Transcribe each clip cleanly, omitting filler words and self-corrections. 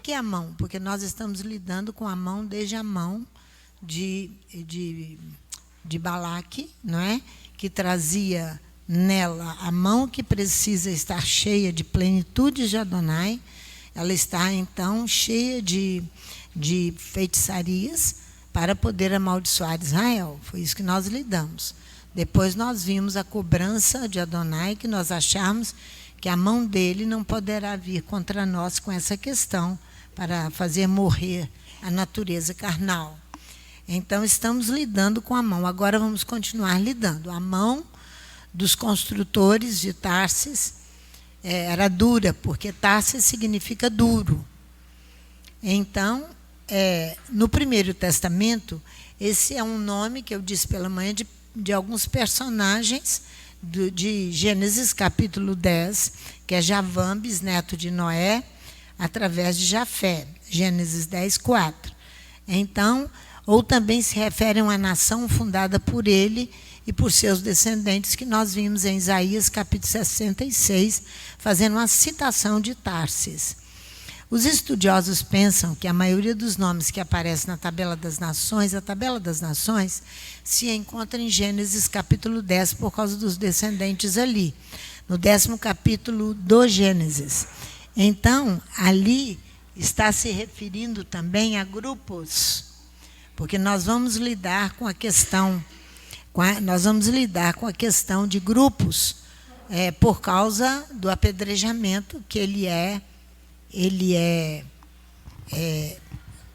que é a mão? Porque nós estamos lidando com a mão desde a mão de Balaque, não é? Que trazia nela a mão que precisa estar cheia de plenitude de Adonai. Ela está, então, cheia de feitiçarias para poder amaldiçoar Israel. Foi isso que nós lidamos. Depois nós vimos a cobrança de Adonai, que nós achamos que a mão dele não poderá vir contra nós com essa questão, para fazer morrer a natureza carnal. Então, estamos lidando com a mão. Agora vamos continuar lidando. A mão dos construtores de Tarsis era dura, porque Tarsis significa duro. Então, no Primeiro Testamento, esse é um nome que eu disse pela manhã de alguns personagens de Gênesis capítulo 10, que é Javã, bisneto de Noé, através de Jafé, Gênesis 10, 4. Então, ou também se refere a uma nação fundada por ele e por seus descendentes, que nós vimos em Isaías capítulo 66, fazendo uma citação de Tarsis. Os estudiosos pensam que a maioria dos nomes que aparecem na Tabela das Nações, a Tabela das Nações, se encontra em Gênesis capítulo 10, por causa dos descendentes ali, no 10º capítulo do Gênesis. Então, ali está se referindo também a grupos, porque nós vamos lidar com a questão, de grupos, por causa do apedrejamento, que ele é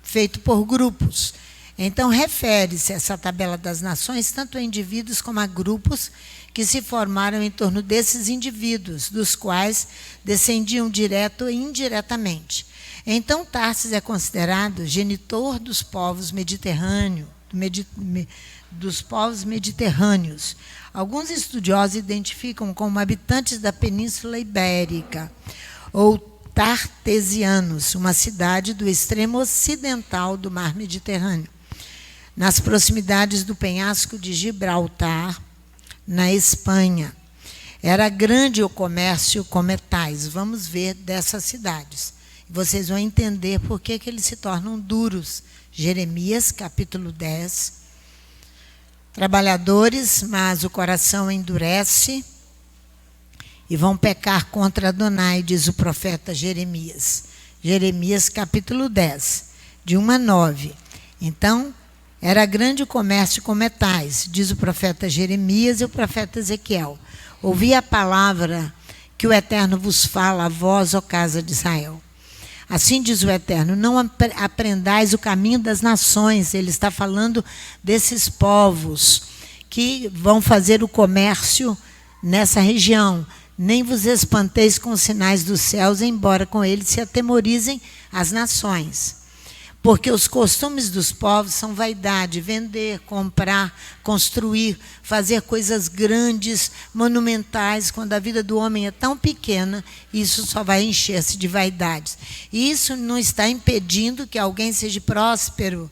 feito por grupos. Então, refere-se essa Tabela das Nações tanto a indivíduos como a grupos que se formaram em torno desses indivíduos, dos quais descendiam direto e indiretamente. Então, Tarsis é considerado genitor dos povos mediterrâneos, Alguns estudiosos identificam como habitantes da Península Ibérica, ou tartesianos, uma cidade do extremo ocidental do mar Mediterrâneo, nas proximidades do penhasco de Gibraltar, na Espanha. Era grande o comércio com metais. Vamos ver dessas cidades. Vocês vão entender por que eles se tornam duros. Jeremias, capítulo 10. Trabalhadores, mas o coração endurece e vão pecar contra Adonai, diz o profeta Jeremias. Jeremias, capítulo 10, de 1 a 9. Então, era grande o comércio com metais, diz o profeta Jeremias e o profeta Ezequiel. Ouvi a palavra que o Eterno vos fala, a vós, ó casa de Israel. Assim diz o Eterno, não aprendais o caminho das nações. Ele está falando desses povos que vão fazer o comércio nessa região. Nem vos espanteis com os sinais dos céus, embora com eles se atemorizem as nações. Porque os costumes dos povos são vaidade, vender, comprar, construir, fazer coisas grandes, monumentais, quando a vida do homem é tão pequena, isso só vai encher-se de vaidades. E isso não está impedindo que alguém seja próspero,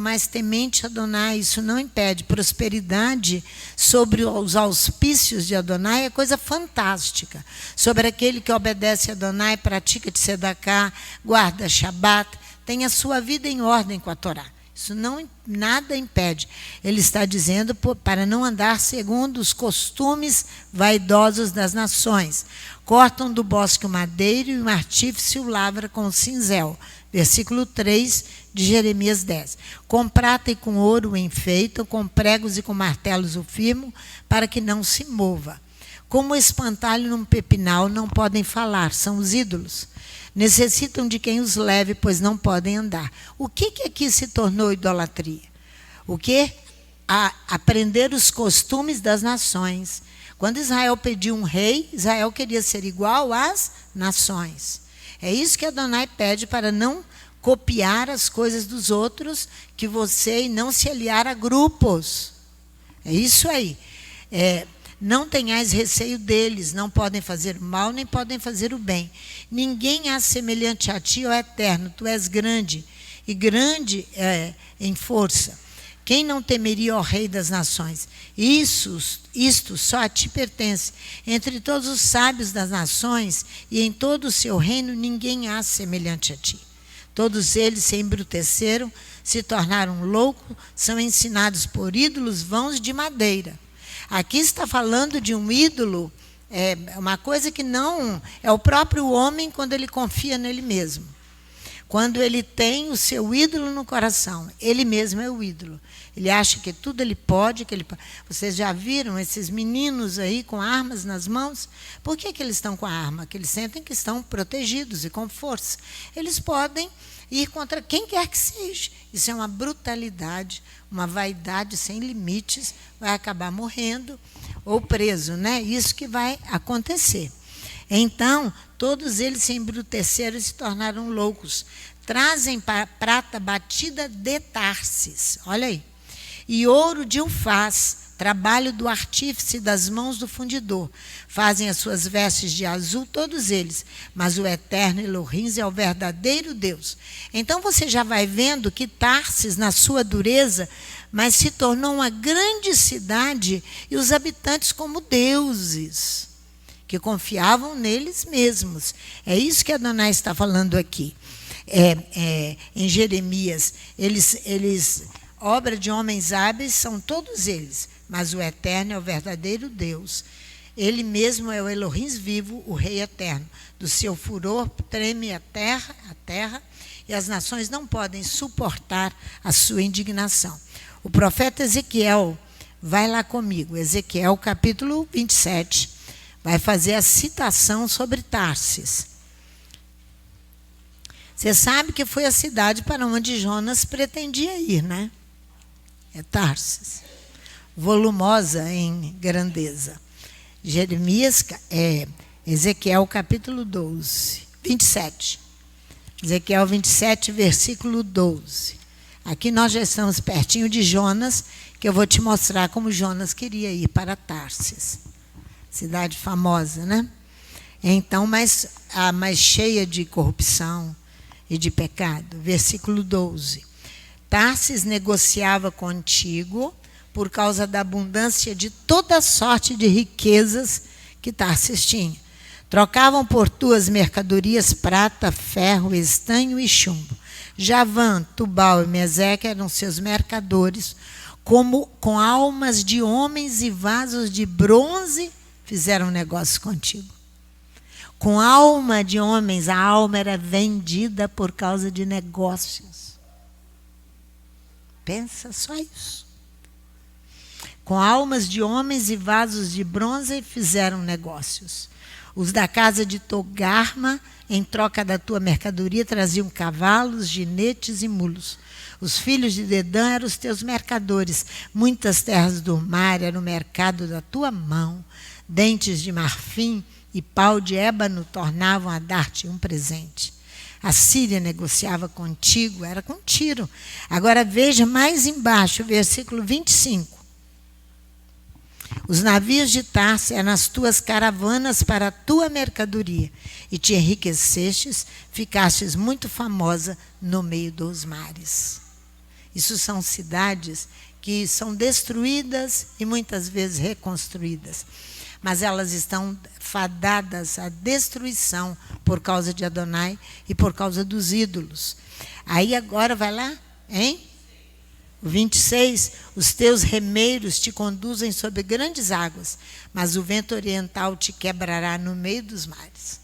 mas temente Adonai. Isso não impede. Prosperidade sobre os auspícios de Adonai é coisa fantástica. Sobre aquele que obedece a Adonai, pratica de Tzedaká, guarda Shabat, tem a sua vida em ordem com a Torá. Isso nada impede. Ele está dizendo para não andar segundo os costumes vaidosos das nações. Cortam do bosque o madeiro e o artífice o lavra com o cinzel. Versículo 3 de Jeremias 10. Com prata e com ouro o enfeitam, com pregos e com martelos o firmam, para que não se mova. Como espantalho num pepinal, não podem falar, são os ídolos. Necessitam de quem os leve, pois não podem andar. O que aqui se tornou idolatria? O que? Aprender os costumes das nações. Quando Israel pediu um rei, Israel queria ser igual às nações. É isso que Adonai pede, para não copiar as coisas dos outros, que você não se aliar a grupos. É isso aí. Não tenhais receio deles, não podem fazer o mal, nem podem fazer o bem. Ninguém há semelhante a ti, ó Eterno, tu és grande, e grande em força. Quem não temeria, ó Rei das nações? Isto só a ti pertence. Entre todos os sábios das nações e em todo o seu reino, ninguém há semelhante a ti. Todos eles se embruteceram, se tornaram loucos, são ensinados por ídolos vãos de madeira. Aqui está falando de um ídolo, uma coisa que não é o próprio homem quando ele confia nele mesmo. Quando ele tem o seu ídolo no coração, ele mesmo é o ídolo. Ele acha que tudo ele pode, Vocês já viram esses meninos aí com armas nas mãos? Por que eles estão com a arma? Porque eles sentem que estão protegidos e com força. Eles podem ir contra quem quer que seja. Isso é uma brutalidade, uma vaidade sem limites, vai acabar morrendo ou preso, né? Isso que vai acontecer. Então, todos eles se embruteceram e se tornaram loucos. Trazem prata batida de Tarsis, olha aí, e ouro de Ufaz, trabalho do artífice das mãos do fundidor. Fazem as suas vestes de azul, todos eles, mas o eterno Elohim é o verdadeiro Deus. Então você já vai vendo que Tarsis, na sua dureza, mas se tornou uma grande cidade e os habitantes como deuses, que confiavam neles mesmos. É isso que Adonai está falando aqui. Em Jeremias, obra de homens hábeis são todos eles, mas o Eterno é o verdadeiro Deus. Ele mesmo é o Elohim vivo, o Rei eterno. Do seu furor treme a terra, e as nações não podem suportar a sua indignação. O profeta Ezequiel, vai lá comigo, Ezequiel capítulo 27, vai fazer a citação sobre Tarsis. Você sabe que foi a cidade para onde Jonas pretendia ir, né? É Tarsis. Volumosa em grandeza. Ezequiel capítulo 27. Ezequiel 27, versículo 12. Aqui nós já estamos pertinho de Jonas, que eu vou te mostrar como Jonas queria ir para Tarsis. Cidade famosa, né? Então, mas cheia de corrupção e de pecado. Versículo 12. Tarsis negociava contigo por causa da abundância de toda sorte de riquezas que Tarsis tinha. Trocavam por tuas mercadorias prata, ferro, estanho e chumbo. Javã, Tubal e Meseque eram seus mercadores, com almas de homens e vasos de bronze fizeram negócio contigo. Com alma de homens, a alma era vendida por causa de negócios. Pensa só isso. Com almas de homens e vasos de bronze fizeram negócios. Os da casa de Togarma, em troca da tua mercadoria, traziam cavalos, ginetes e mulos. Os filhos de Dedã eram os teus mercadores. Muitas terras do mar eram o mercado da tua mão. Dentes de marfim e pau de ébano tornavam a dar-te um presente. A Síria negociava contigo, era com Tiro. Agora veja mais embaixo, versículo 25. Os navios de Tarsis eram as tuas caravanas para a tua mercadoria, e te enriquecestes, ficastes muito famosa no meio dos mares. Isso são cidades que são destruídas e muitas vezes reconstruídas. Mas elas estão fadadas à destruição por causa de Adonai e por causa dos ídolos. Aí agora vai lá, hein? 26, os teus remeiros te conduzem sobre grandes águas, mas o vento oriental te quebrará no meio dos mares.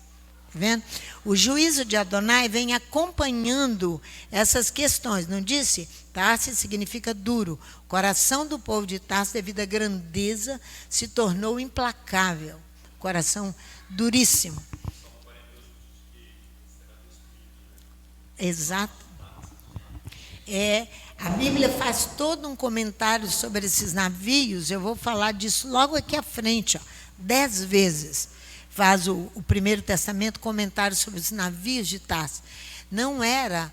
Tá vendo? O juízo de Adonai vem acompanhando essas questões. Não disse? Tarsis significa duro. O coração do povo de Tarsis, devido à grandeza, se tornou implacável. Coração duríssimo. Exato. A Bíblia faz todo um comentário sobre esses navios. Eu vou falar disso logo aqui à frente, 10 vezes. Faz o Primeiro Testamento comentário sobre os navios de Tarsis. Não era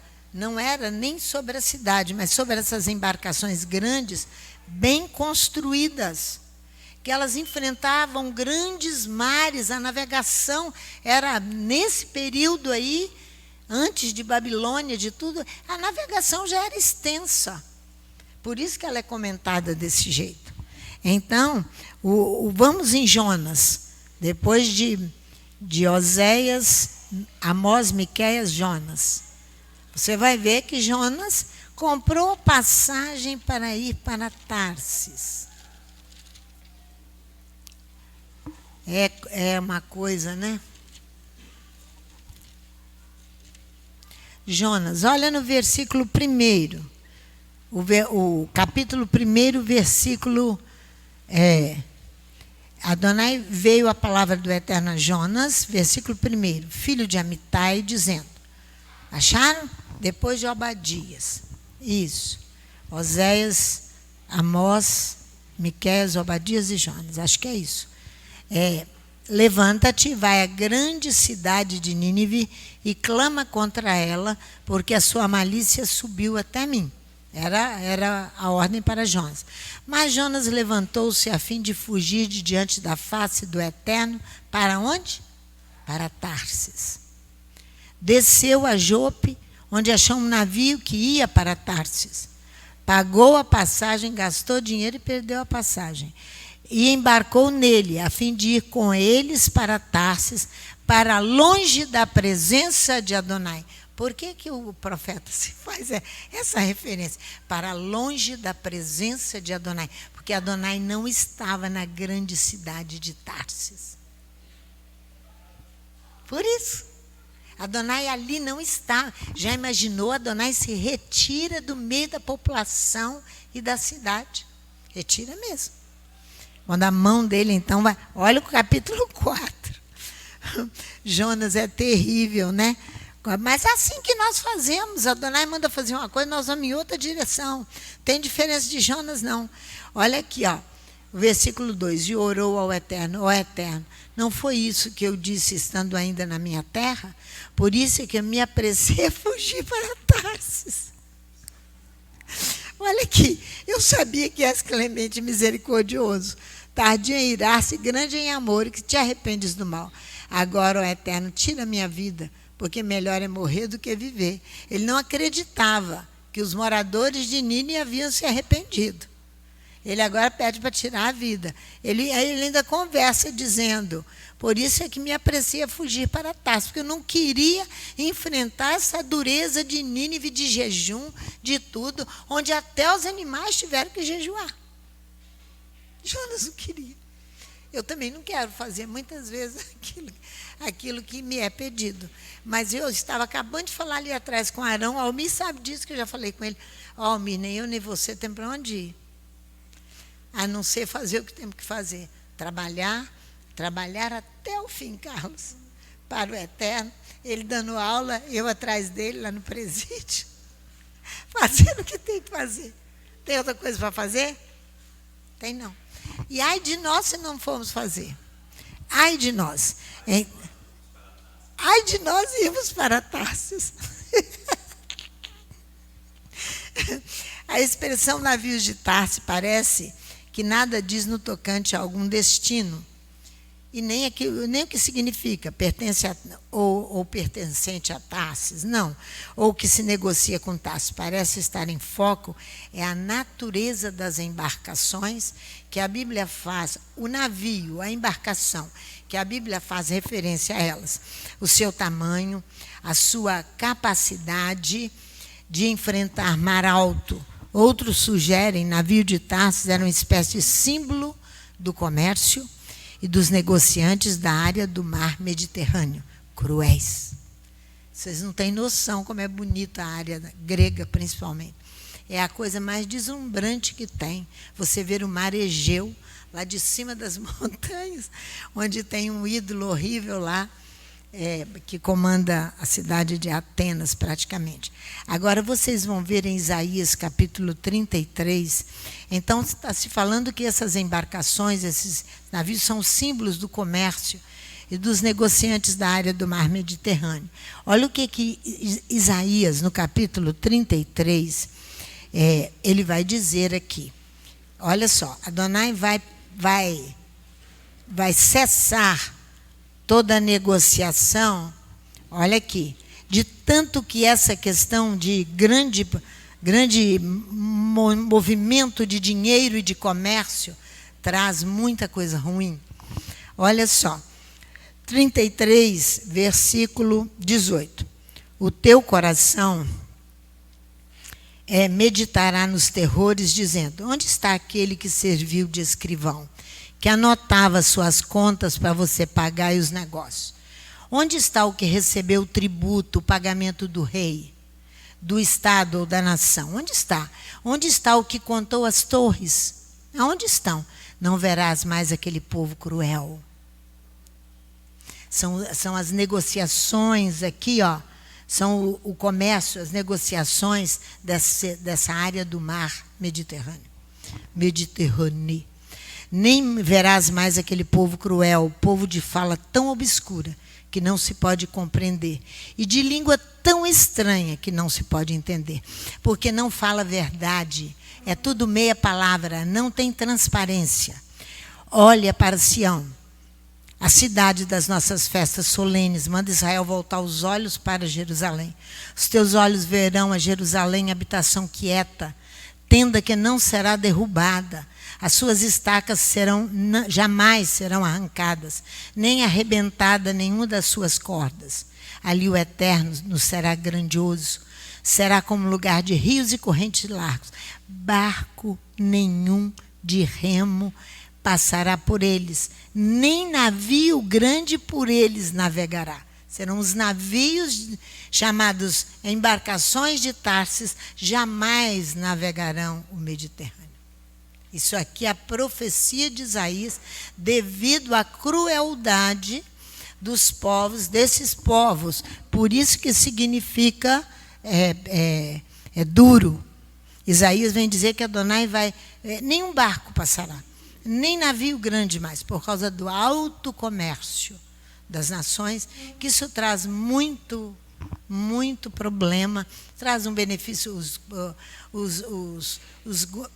nem sobre a cidade, mas sobre essas embarcações grandes, bem construídas, que elas enfrentavam grandes mares. A navegação era, nesse período aí, antes de Babilônia, de tudo, a navegação já era extensa. Por isso que ela é comentada desse jeito. Então, vamos em Jonas. Depois de Oséias, Amós, Miqueias, Jonas. Você vai ver que Jonas comprou passagem para ir para Tarsis. É uma coisa, né? Jonas, olha no versículo 1. O capítulo 1, versículo... Adonai veio a palavra do Eterno a Jonas, versículo 1, filho de Amitai, dizendo... Acharam? Depois de Obadias. Isso. Oséias, Amós, Miqueias, Obadias e Jonas. Acho que é isso. Levanta-te, vai à grande cidade de Nínive e clama contra ela, porque a sua malícia subiu até mim. Era a ordem para Jonas. Mas Jonas levantou-se a fim de fugir de diante da face do Eterno. Para onde? Para Tarsis. Desceu a Jope, onde achou um navio que ia para Tarsis. Pagou a passagem, gastou dinheiro e perdeu a passagem. E embarcou nele, a fim de ir com eles para Tarsis, para longe da presença de Adonai. Por que o profeta se faz essa referência? Para longe da presença de Adonai. Porque Adonai não estava na grande cidade de Tarsis. Por isso. Adonai ali não está. Já imaginou? Adonai se retira do meio da população e da cidade. Retira mesmo. Quando a mão dele, então, vai... Olha o capítulo 4. Jonas é terrível, né? Mas é assim que nós fazemos. Adonai manda fazer uma coisa, nós vamos em outra direção. Tem diferença de Jonas, não. Olha aqui, ó, o versículo 2. E orou ao Eterno, ó Eterno, não foi isso que eu disse estando ainda na minha terra? Por isso é que eu me apressei a fugir para Tarsis. Olha aqui, eu sabia que és clemente e misericordioso, tardio em irar-se, grande em amor, e que te arrependes do mal. Agora, ó Eterno, tira a minha vida, porque melhor é morrer do que viver. Ele não acreditava que os moradores de Nínive haviam se arrependido. Ele agora pede para tirar a vida. Ele ainda conversa dizendo, por isso é que me apressei a fugir para Tarsis, porque eu não queria enfrentar essa dureza de Nínive, de jejum, de tudo, onde até os animais tiveram que jejuar. Jonas não queria. Eu também não quero fazer muitas vezes aquilo que me é pedido. Mas eu estava acabando de falar ali atrás com Arão. O Almir sabe disso, que eu já falei com ele. Almir, nem eu nem você temos para onde ir. A não ser fazer o que temos que fazer. Trabalhar até o fim, Carlos. Para o Eterno. Ele dando aula, eu atrás dele, lá no presídio. Fazendo o que tem que fazer. Tem outra coisa para fazer? Tem não. E ai de nós se não formos fazer. Ai de nós. Ai de nós irmos para Tarsis. A expressão navios de Tarsis parece que nada diz no tocante a algum destino. E nem o que significa, ou pertencente a Tarsis, não. Ou que se negocia com Tarsis. Parece estar em foco é a natureza das embarcações que a Bíblia faz, o navio, a embarcação, que a Bíblia faz referência a elas. O seu tamanho, a sua capacidade de enfrentar mar alto. Outros sugerem navio de Tarsis era uma espécie de símbolo do comércio e dos negociantes da área do mar Mediterrâneo, cruéis. Vocês não têm noção como é bonita a área grega, principalmente. É a coisa mais deslumbrante que tem. Você ver o mar Egeu, lá de cima das montanhas, onde tem um ídolo horrível lá, que comanda a cidade de Atenas, praticamente. Agora, vocês vão ver em Isaías, capítulo 33, então está se falando que essas embarcações, esses navios, são símbolos do comércio e dos negociantes da área do mar Mediterrâneo. Olha o que Isaías, no capítulo 33, ele vai dizer aqui. Olha só, Adonai vai cessar toda a negociação, olha aqui, de tanto que essa questão de grande grande movimento de dinheiro e de comércio, traz muita coisa ruim. Olha só, 33, versículo 18. O teu coração meditará nos terrores, dizendo: onde está aquele que serviu de escrivão, que anotava suas contas para você pagar e os negócios? Onde está o que recebeu o tributo, o pagamento do rei, do estado ou da nação? Onde está? Onde está o que contou as torres? Aonde estão? Não verás mais aquele povo cruel. São as negociações aqui, ó. São o comércio, as negociações dessa área do mar Mediterrâneo. Nem verás mais aquele povo cruel, povo de fala tão obscura que não se pode compreender, e de língua tão estranha que não se pode entender, porque não fala verdade, é tudo meia palavra, não tem transparência. Olha para Sião, a cidade das nossas festas solenes, manda Israel voltar os olhos para Jerusalém. Os teus olhos verão a Jerusalém, habitação quieta, tenda que não será derrubada. As suas estacas jamais serão arrancadas, nem arrebentada nenhuma das suas cordas. Ali o Eterno nos será grandioso, será como lugar de rios e correntes largos. Barco nenhum de remo passará por eles, nem navio grande por eles navegará. Serão os navios chamados embarcações de Tarsis, jamais navegarão o Mediterrâneo. Isso aqui é a profecia de Isaías, devido à crueldade dos povos, desses povos. Por isso que significa duro. Isaías vem dizer que Adonai vai... nenhum barco passará, nem navio grande mais, por causa do alto comércio das nações, que isso traz muito problema, traz um benefício. Os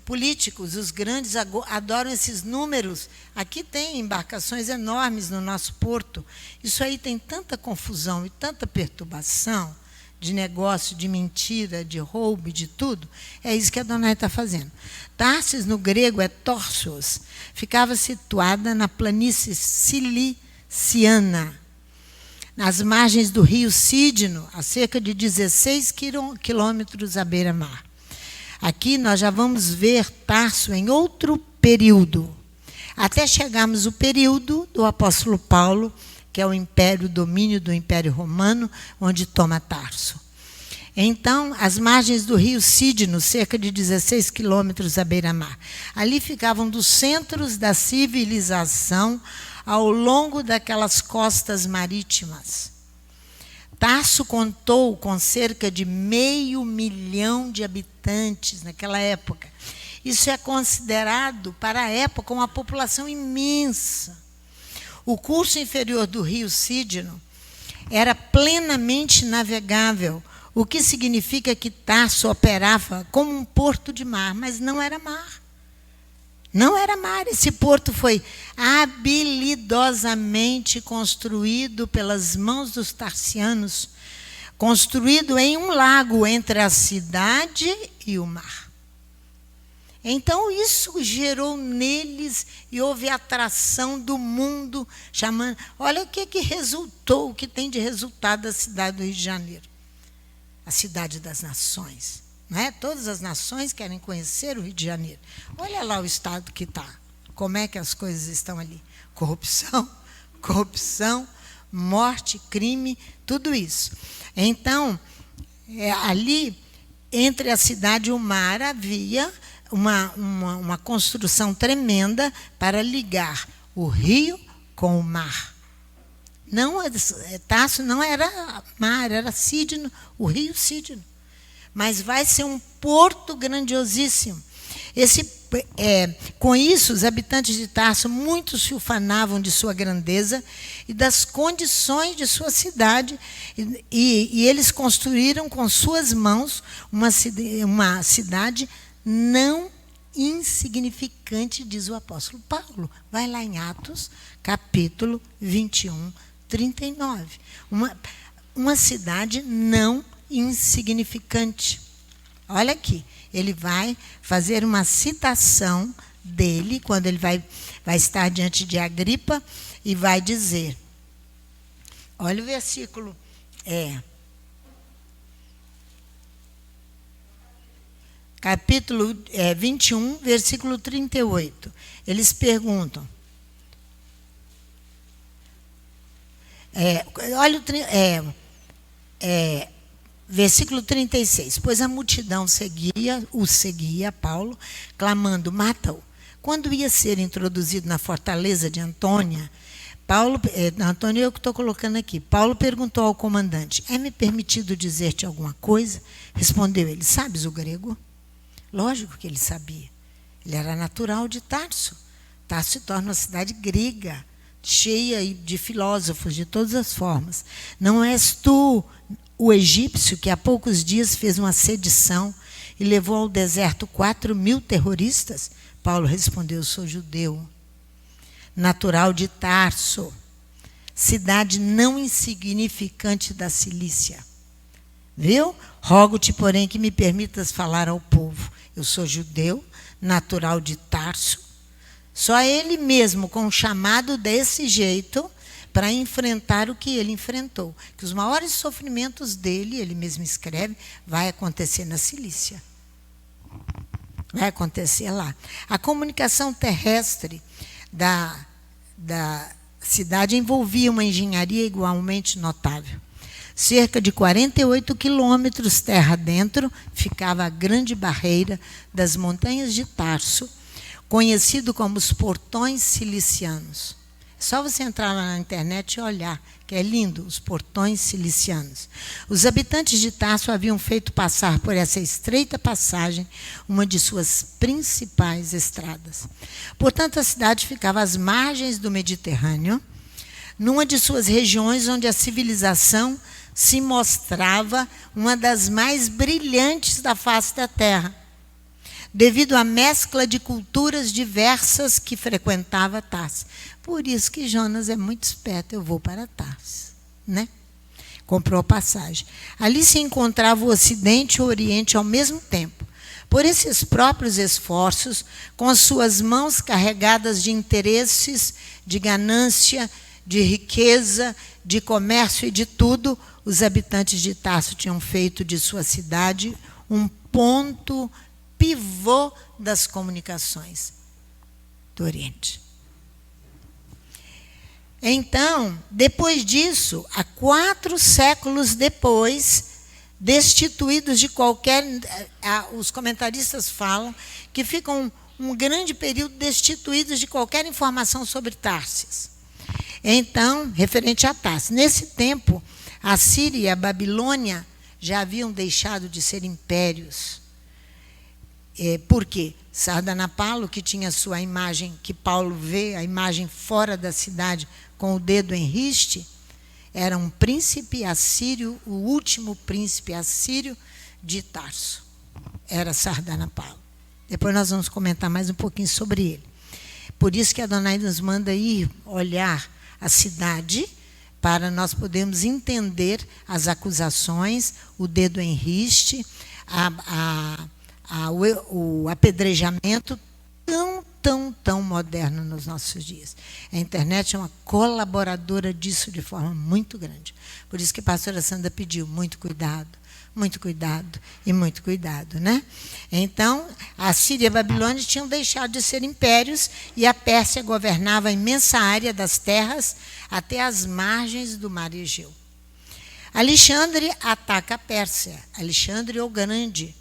políticos, os grandes, adoram esses números. Aqui tem embarcações enormes no nosso porto. Isso aí tem tanta confusão e tanta perturbação de negócio, de mentira, de roubo, de tudo. É isso que Adonai está fazendo. Tarsis, no grego, é Tórsos. Ficava situada na planície ciliciana, nas margens do rio Cídino, a cerca de 16 quilômetros à beira-mar. Aqui nós já vamos ver Tarso em outro período, até chegarmos ao período do apóstolo Paulo, que é o domínio do Império Romano, onde toma Tarso. Então, as margens do rio Cídino, cerca de 16 quilômetros à beira-mar. Ali ficavam dos centros da civilização ao longo daquelas costas marítimas. Tarso contou com cerca de 500 mil de habitantes naquela época. Isso é considerado, para a época, uma população imensa. O curso inferior do rio Cídino era plenamente navegável, o que significa que Tarso operava como um porto de mar, mas não era mar. Não era mar. Esse porto foi habilidosamente construído pelas mãos dos tarsianos, construído em um lago entre a cidade e o mar. Então, isso gerou neles e houve atração do mundo, chamando... Olha o que resultou, o que tem de resultado da cidade do Rio de Janeiro. A cidade das nações. Não é? Todas as nações querem conhecer o Rio de Janeiro. Olha lá o estado que está. Como é que as coisas estão ali? Corrupção, morte, crime, tudo isso. Então, ali, entre a cidade e o mar, havia uma construção tremenda para ligar o rio com o mar. Não, Tarso não era mar, era Cídino, o rio Cídino. Mas vai ser um porto grandiosíssimo. Com isso, os habitantes de Tarso, muitos se ufanavam de sua grandeza e das condições de sua cidade, e eles construíram com suas mãos uma cidade não insignificante, diz o apóstolo Paulo. Vai lá em Atos, capítulo 21, 39. Uma cidade não insignificante. Olha aqui, ele vai fazer uma citação dele, quando ele vai estar diante de Agripa, e vai dizer, olha o versículo, capítulo 21, versículo 38. Eles perguntam, olha versículo 36. Pois a multidão seguia, Paulo, clamando, mata-o. Quando ia ser introduzido na fortaleza de Antônia, Antônio, eu que estou colocando aqui. Paulo perguntou ao comandante, é-me permitido dizer-te alguma coisa? Respondeu ele, sabes o grego? Lógico que ele sabia. Ele era natural de Tarso. Tarso se torna uma cidade grega, cheia de filósofos de todas as formas. Não és tu o egípcio que há poucos dias fez uma sedição e levou ao deserto 4.000 terroristas? Paulo respondeu, sou judeu, natural de Tarso, cidade não insignificante da Cilícia. Viu? Rogo-te, porém, que me permitas falar ao povo. Eu sou judeu, natural de Tarso. Só ele mesmo, com um chamado desse jeito, para enfrentar o que ele enfrentou. Que os maiores sofrimentos dele, ele mesmo escreve, vai acontecer na Cilícia. Vai acontecer lá. A comunicação terrestre da cidade envolvia uma engenharia igualmente notável. Cerca de 48 quilômetros terra dentro ficava a grande barreira das montanhas de Tarso, conhecido como os Portões Cilicianos. É só você entrar lá na internet e olhar, que é lindo, os Portões Cilicianos. Os habitantes de Tarso haviam feito passar por essa estreita passagem uma de suas principais estradas. Portanto, a cidade ficava às margens do Mediterrâneo, numa de suas regiões onde a civilização se mostrava uma das mais brilhantes da face da terra, devido à mescla de culturas diversas que frequentava Tarso. Por isso que Jonas é muito esperto, eu vou para Tarso, né? Comprou passagem. Ali se encontrava o Ocidente e o Oriente ao mesmo tempo. Por esses próprios esforços, com as suas mãos carregadas de interesses, de ganância, de riqueza, de comércio e de tudo, os habitantes de Tarso tinham feito de sua cidade um ponto pivô das comunicações do Oriente. Então, depois disso, há 4 séculos depois, destituídos de qualquer... Os comentaristas falam que ficam um grande período destituídos de qualquer informação sobre Tarsis. Então, referente a Tarsis. Nesse tempo, a Síria e a Babilônia já haviam deixado de ser impérios. Por quê? Sardanapalo, que tinha sua imagem, que Paulo vê, a imagem fora da cidade, com o dedo em riste, era um príncipe assírio, o último príncipe assírio de Tarso. Era Sardanapalo. Depois nós vamos comentar mais um pouquinho sobre ele. Por isso que Adonai nos manda ir olhar a cidade, para nós podermos entender as acusações, o dedo em riste, o apedrejamento tão moderno nos nossos dias. A internet é uma colaboradora disso de forma muito grande. Por isso que a pastora Sandra pediu muito cuidado e muito cuidado, né? Então, a Síria e a Babilônia tinham deixado de ser impérios e a Pérsia governava a imensa área das terras até as margens do mar Egeu. Alexandre ataca a Pérsia, Alexandre o Grande.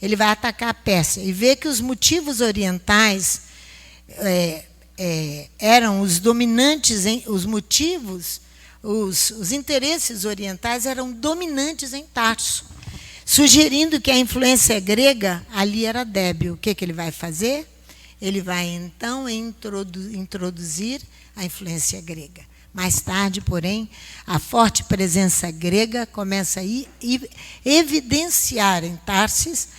Ele vai atacar a Pérsia e vê que os motivos orientais eram os dominantes, os interesses orientais eram dominantes em Tarso, sugerindo que a influência grega ali era débil. O que ele vai fazer? Ele vai, então, introduzir a influência grega. Mais tarde, porém, a forte presença grega começa a evidenciar em Tarsis,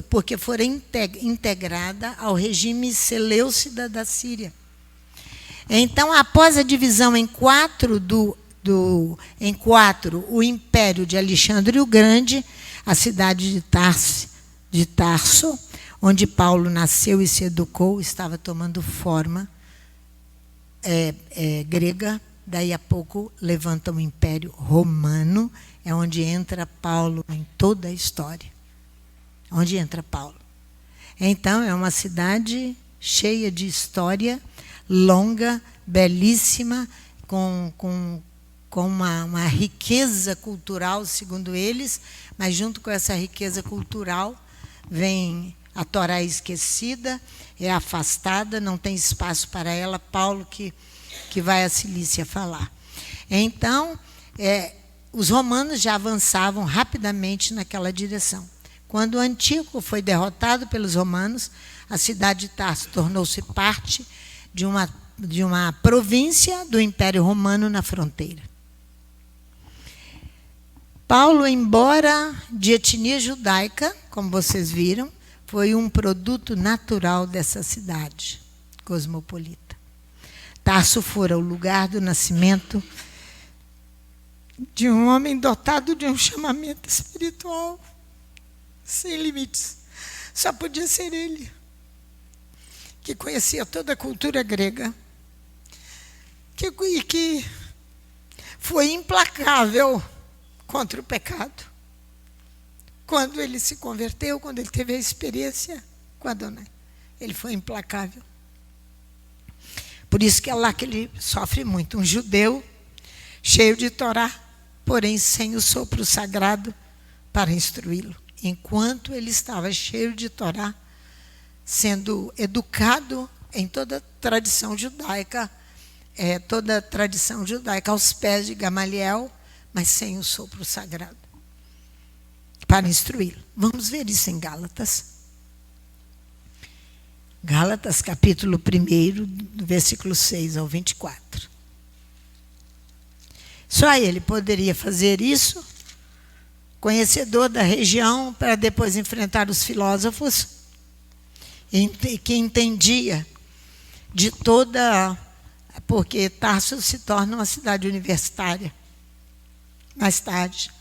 porque fora integrada ao regime seleucida da Síria. Então, após a divisão em 4 do Em 4, o império de Alexandre o Grande, a cidade de Tarso, onde Paulo nasceu e se educou, estava tomando forma grega. Daí a pouco levanta o Império Romano, é onde entra Paulo em toda a história. Onde entra Paulo. Então, é uma cidade cheia de história, longa, belíssima, com uma riqueza cultural, segundo eles, mas junto com essa riqueza cultural vem a Torá esquecida, é afastada, não tem espaço para ela. Paulo que vai à Cilícia falar. Então, os romanos já avançavam rapidamente naquela direção. Quando Antíoco foi derrotado pelos romanos, a cidade de Tarso tornou-se parte de uma província do Império Romano na fronteira. Paulo, embora de etnia judaica, como vocês viram, foi um produto natural dessa cidade cosmopolita. Tarso fora o lugar do nascimento de um homem dotado de um chamamento espiritual sem limites. Só podia ser ele, que conhecia toda a cultura grega, e que foi implacável contra o pecado. Quando ele se converteu, quando ele teve a experiência com Adonai, ele foi implacável. Por isso que é lá que ele sofre muito. Um judeu cheio de Torá, porém sem o sopro sagrado para instruí-lo. Enquanto ele estava cheio de Torá, sendo educado em toda a tradição judaica, aos pés de Gamaliel, mas sem o sopro sagrado para instruí-lo. Vamos ver isso em Gálatas. Gálatas, capítulo 1, do versículo 6 ao 24. Só ele poderia fazer isso, conhecedor da região, para depois enfrentar os filósofos, que entendia de toda... Porque Tarso se torna uma cidade universitária, mais tarde.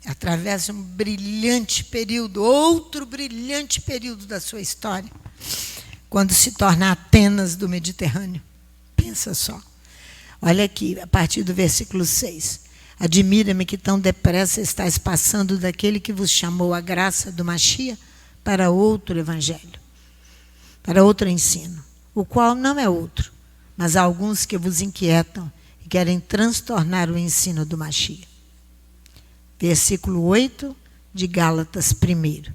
Atravessa um brilhante período, outro brilhante período da sua história, quando se torna Atenas do Mediterrâneo. Pensa só. Olha aqui, a partir do versículo 6. Admira-me que tão depressa estáis passando daquele que vos chamou a graça do Machia para outro evangelho, para outro ensino, o qual não é outro, mas há alguns que vos inquietam e querem transtornar o ensino do Machia. Versículo 8 de Gálatas 1.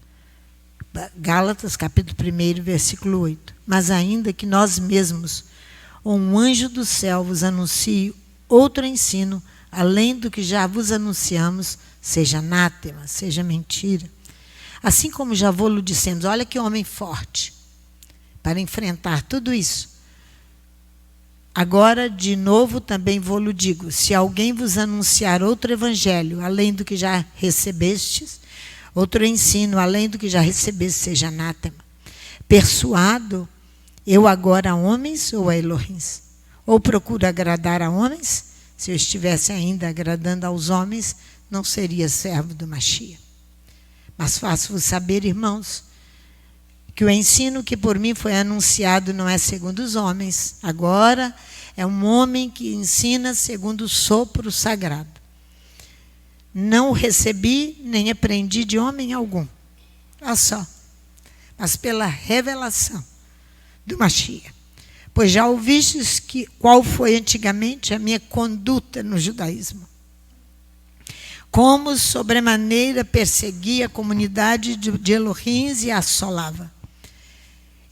Gálatas, capítulo 1, versículo 8. Mas ainda que nós mesmos, ou um anjo do céu, vos anuncie outro ensino, além do que já vos anunciamos, seja anátema, seja mentira. Assim como já vou-lo dissemos, olha que homem forte, para enfrentar tudo isso. Agora, de novo, também vou-lo digo, se alguém vos anunciar outro evangelho, além do que já recebestes, outro ensino, além do que já recebestes, seja anátema. Persuado eu agora a homens ou a Elohims? Ou procuro agradar a homens? Se eu estivesse ainda agradando aos homens, não seria servo do Machia. Mas faço-vos saber, irmãos, que o ensino que por mim foi anunciado não é segundo os homens. Agora é um homem que ensina segundo o sopro sagrado. Não o recebi, nem aprendi de homem algum. Olha só. Mas pela revelação do Machia. Pois já ouvistes qual foi antigamente a minha conduta no judaísmo. Como sobremaneira perseguia a comunidade de Elohims e a assolava.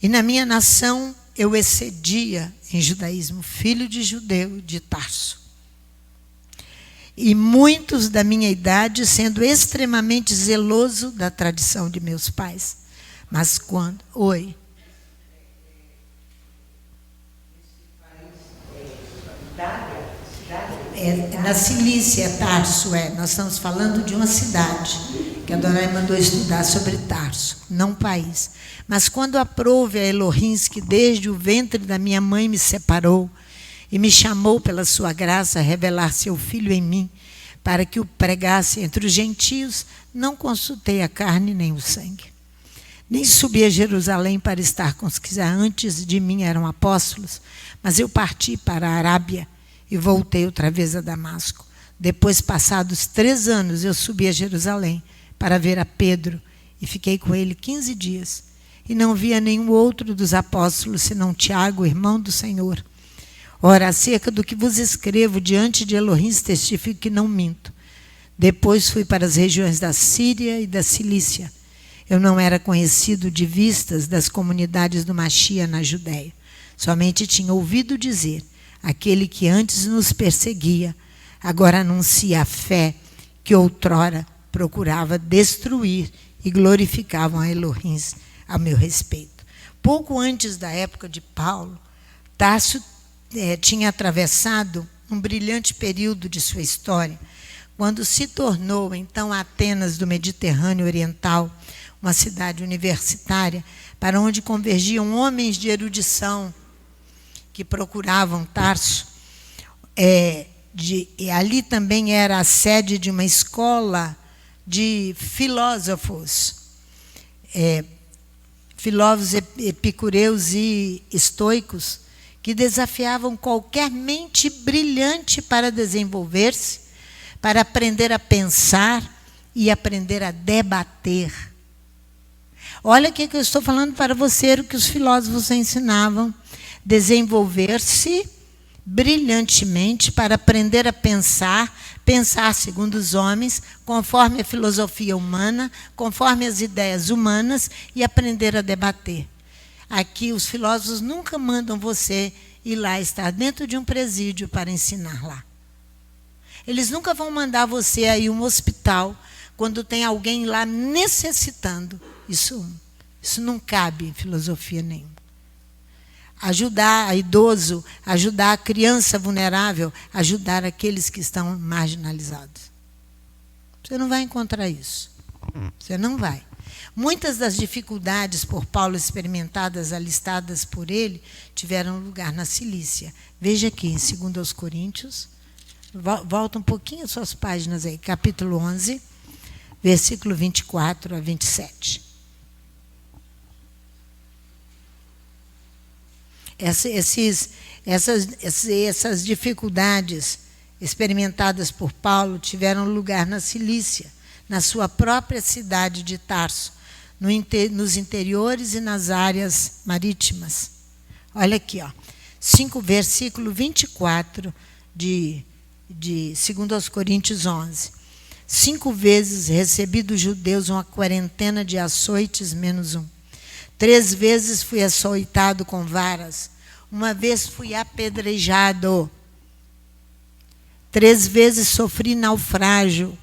E na minha nação eu excedia em judaísmo, filho de judeu de Tarso. E muitos da minha idade, sendo extremamente zeloso da tradição de meus pais. Mas quando... Oi. Na Cilícia, Tarso, nós estamos falando de uma cidade que Adonai mandou estudar sobre Tarso, não país. Mas quando aprouve a Elohims, que desde o ventre da minha mãe me separou e me chamou pela sua graça a revelar seu Filho em mim, para que o pregasse entre os gentios, não consultei a carne nem o sangue. Nem subi a Jerusalém para estar com os que antes de mim eram apóstolos, mas eu parti para a Arábia e voltei outra vez a Damasco. Depois, passados 3 anos, eu subi a Jerusalém para ver a Pedro e fiquei com ele 15 dias. E não via nenhum outro dos apóstolos, senão Tiago, irmão do Senhor. Ora, acerca do que vos escrevo diante de Elohim, testifico que não minto. Depois fui para as regiões da Síria e da Cilícia. Eu não era conhecido de vistas das comunidades do Machia na Judéia. Somente tinha ouvido dizer, aquele que antes nos perseguia, agora anuncia a fé que outrora procurava destruir e glorificavam a Elohim a meu respeito. Pouco antes da época de Paulo, Tarso tinha atravessado um brilhante período de sua história, quando se tornou, então, Atenas do Mediterrâneo Oriental, uma cidade universitária, para onde convergiam homens de erudição que procuravam Tarso. Ali também era a sede de uma escola de filósofos, filósofos epicureus e estoicos, que desafiavam qualquer mente brilhante para desenvolver-se, para aprender a pensar e aprender a debater. Olha o que eu estou falando para você, o que os filósofos ensinavam: desenvolver-se brilhantemente para aprender a pensar, pensar segundo os homens, conforme a filosofia humana, conforme as ideias humanas, e aprender a debater. Aqui os filósofos nunca mandam você ir lá estar dentro de um presídio para ensinar lá. Eles nunca vão mandar você a ir a um hospital quando tem alguém lá necessitando. Isso não cabe em filosofia nenhuma. Ajudar a idoso, ajudar a criança vulnerável, ajudar aqueles que estão marginalizados. Você não vai encontrar isso. Você não vai. Muitas das dificuldades por Paulo experimentadas, alistadas por ele, tiveram lugar na Cilícia. Veja aqui, em 2 Coríntios, volta um pouquinho as suas páginas aí, capítulo 11, versículo 24 a 27. Essas dificuldades experimentadas por Paulo tiveram lugar na Cilícia, na sua própria cidade de Tarso, nos interiores e nas áreas marítimas. Olha aqui, versículo 24 de 2 Coríntios 11. 5 vezes recebi dos judeus uma quarentena de açoites menos 1. 3 vezes fui açoitado com varas. 1 vez fui apedrejado. 3 vezes sofri naufrágio.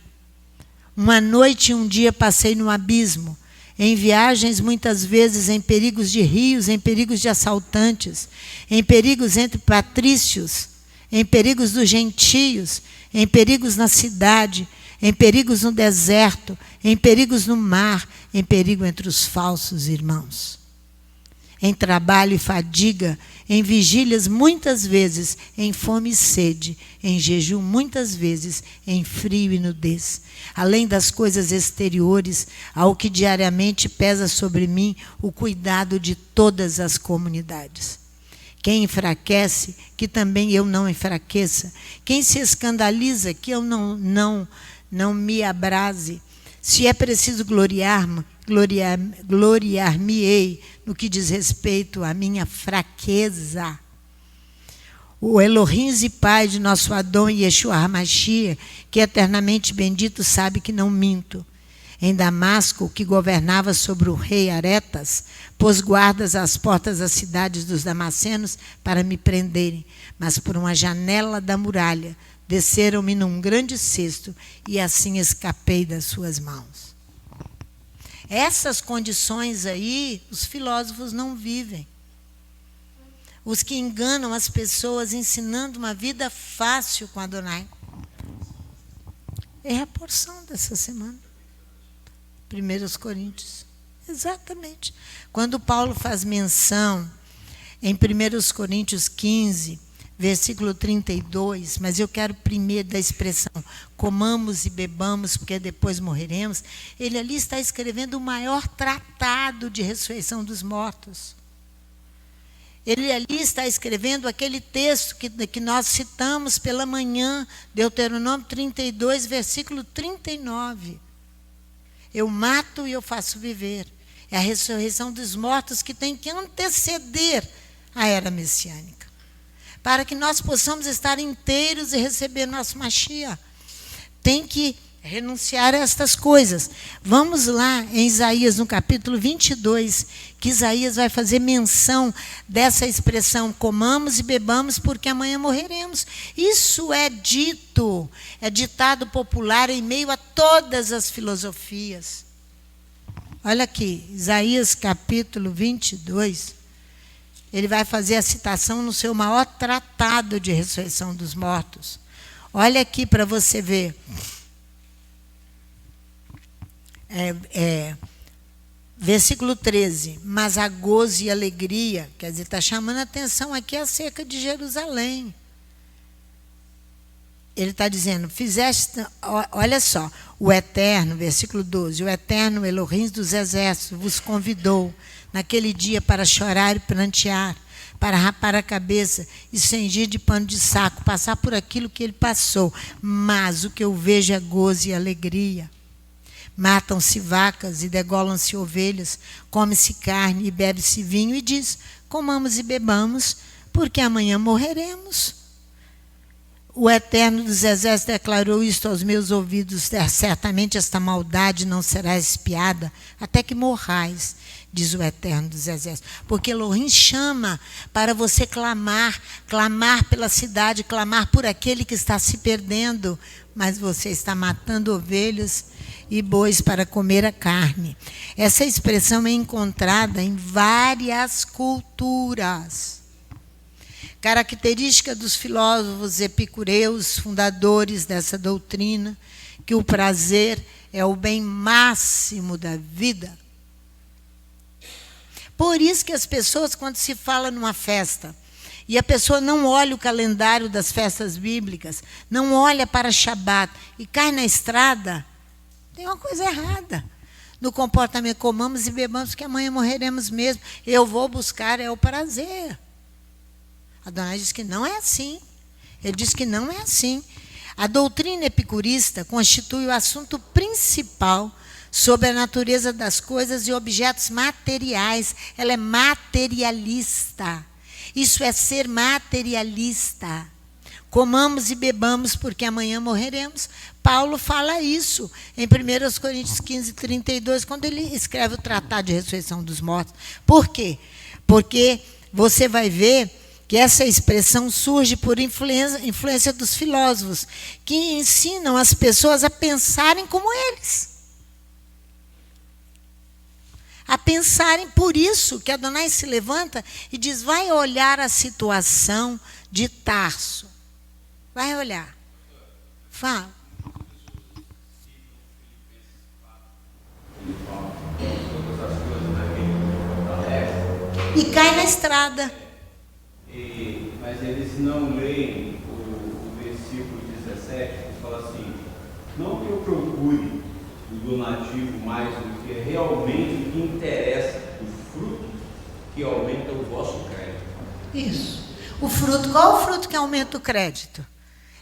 1 noite e 1 dia passei no abismo. Em viagens, muitas vezes, em perigos de rios, em perigos de assaltantes, em perigos entre patrícios, em perigos dos gentios, em perigos na cidade, em perigos no deserto, em perigos no mar, em perigo entre os falsos irmãos. Em trabalho e fadiga, em vigílias muitas vezes, em fome e sede, em jejum muitas vezes, em frio e nudez. Além das coisas exteriores, ao que diariamente pesa sobre mim o cuidado de todas as comunidades. Quem enfraquece, que também eu não enfraqueça. Quem se escandaliza, que eu não me abrase. Se é preciso gloriar-me-ei no que diz respeito à minha fraqueza. O Elohim e Pai de nosso Adão e Yeshua HaMashiach, que é eternamente bendito, sabe que não minto. Em Damasco, que governava sobre o rei Aretas, pôs guardas às portas das cidades dos damascenos para me prenderem, mas por uma janela da muralha desceram-me num grande cesto e assim escapei das suas mãos. Essas condições aí, os filósofos não vivem. Os que enganam as pessoas ensinando uma vida fácil com Adonai. É a porção dessa semana. 1 Coríntios. Exatamente. Quando Paulo faz menção em 1 Coríntios 15, versículo 32, mas eu quero primeiro da expressão comamos e bebamos, porque depois morreremos. Ele ali está escrevendo o maior tratado de ressurreição dos mortos. Ele ali está escrevendo aquele texto que nós citamos pela manhã, Deuteronômio 32, versículo 39. Eu mato e eu faço viver. É a ressurreição dos mortos que tem que anteceder a era messiânica, para que nós possamos estar inteiros e receber nosso Mashiach. Tem que renunciar a estas coisas. Vamos lá em Isaías, no capítulo 22, que Isaías vai fazer menção dessa expressão, comamos e bebamos, porque amanhã morreremos. Isso é dito, é ditado popular em meio a todas as filosofias. Olha aqui, Isaías capítulo 22, ele vai fazer a citação no seu maior tratado de ressurreição dos mortos. Olha aqui para você ver. Versículo 13. Mas a gozo e alegria, quer dizer, está chamando a atenção aqui acerca de Jerusalém. Ele está dizendo, fizeste, olha só, o Eterno, versículo 12, o Eterno Elohim dos exércitos vos convidou naquele dia para chorar e prantear, para rapar a cabeça e cingir de pano de saco, passar por aquilo que ele passou. Mas o que eu vejo é gozo e alegria. Matam-se vacas e degolam-se ovelhas, come-se carne e bebe-se vinho, e diz, comamos e bebamos, porque amanhã morreremos. O Eterno dos Exércitos declarou isto aos meus ouvidos, certamente esta maldade não será expiada, até que morrais, diz o Eterno dos Exércitos. Porque Elohim chama para você clamar, clamar pela cidade, clamar por aquele que está se perdendo, mas você está matando ovelhas e bois para comer a carne. Essa expressão é encontrada em várias culturas. Característica dos filósofos epicureus, fundadores dessa doutrina, que o prazer é o bem máximo da vida. Por isso que as pessoas, quando se fala numa festa, e a pessoa não olha o calendário das festas bíblicas, não olha para Shabat e cai na estrada, tem uma coisa errada no comportamento. Comamos e bebamos, que amanhã morreremos mesmo. Eu vou buscar é o prazer. Adonai diz que não é assim. Ele diz que não é assim. A doutrina epicurista constitui o assunto principal sobre a natureza das coisas e objetos materiais. Ela é materialista. Isso é ser materialista. Comamos e bebamos, porque amanhã morreremos. Paulo fala isso em 1 Coríntios 15, 32, quando ele escreve o Tratado de Ressurreição dos Mortos. Por quê? Porque você vai ver que essa expressão surge por influência dos filósofos, que ensinam as pessoas a pensarem como eles. A pensarem, por isso que Adonai se levanta e diz, vai olhar a situação de Tarso. Vai olhar. Fala. E cai na estrada. Mas eles não leem o versículo 17, que fala assim, não que eu procure o donativo mais do que realmente o que interessa, o fruto que aumenta o vosso crédito. Isso. O fruto, qual o fruto que aumenta o crédito?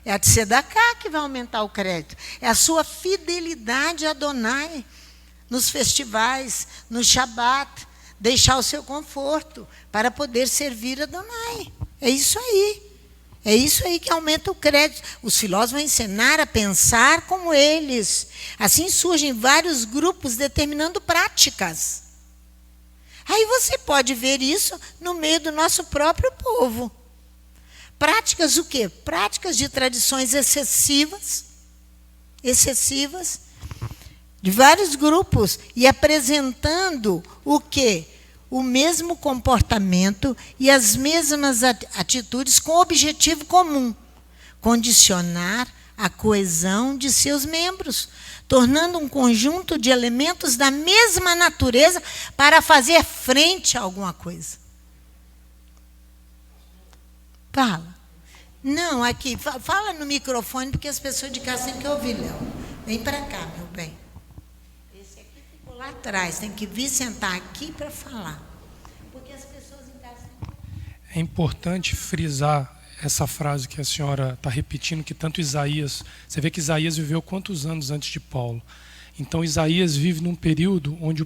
É a de Tzedakah que vai aumentar o crédito. É a sua fidelidade a Adonai nos festivais, no Shabat, deixar o seu conforto para poder servir a Adonai. É isso aí. É isso aí que aumenta o crédito. Os filósofos vão ensinar a pensar como eles. Assim surgem vários grupos determinando práticas. Aí você pode ver isso no meio do nosso próprio povo. Práticas o quê? Práticas de tradições excessivas, de vários grupos, e apresentando o quê? O mesmo comportamento e as mesmas atitudes com objetivo comum, condicionar a coesão de seus membros, tornando um conjunto de elementos da mesma natureza para fazer frente a alguma coisa. Fala. Não, aqui, fala no microfone, porque as pessoas de casa têm que ouvir, Léo. Vem para cá, meu bem. Esse aqui ficou lá atrás, tem que vir sentar aqui para falar. Porque as pessoas em casa têm que... É importante frisar essa frase que a senhora está repetindo, que tanto Isaías... Você vê que Isaías viveu quantos anos antes de Paulo? Então Isaías vive num período onde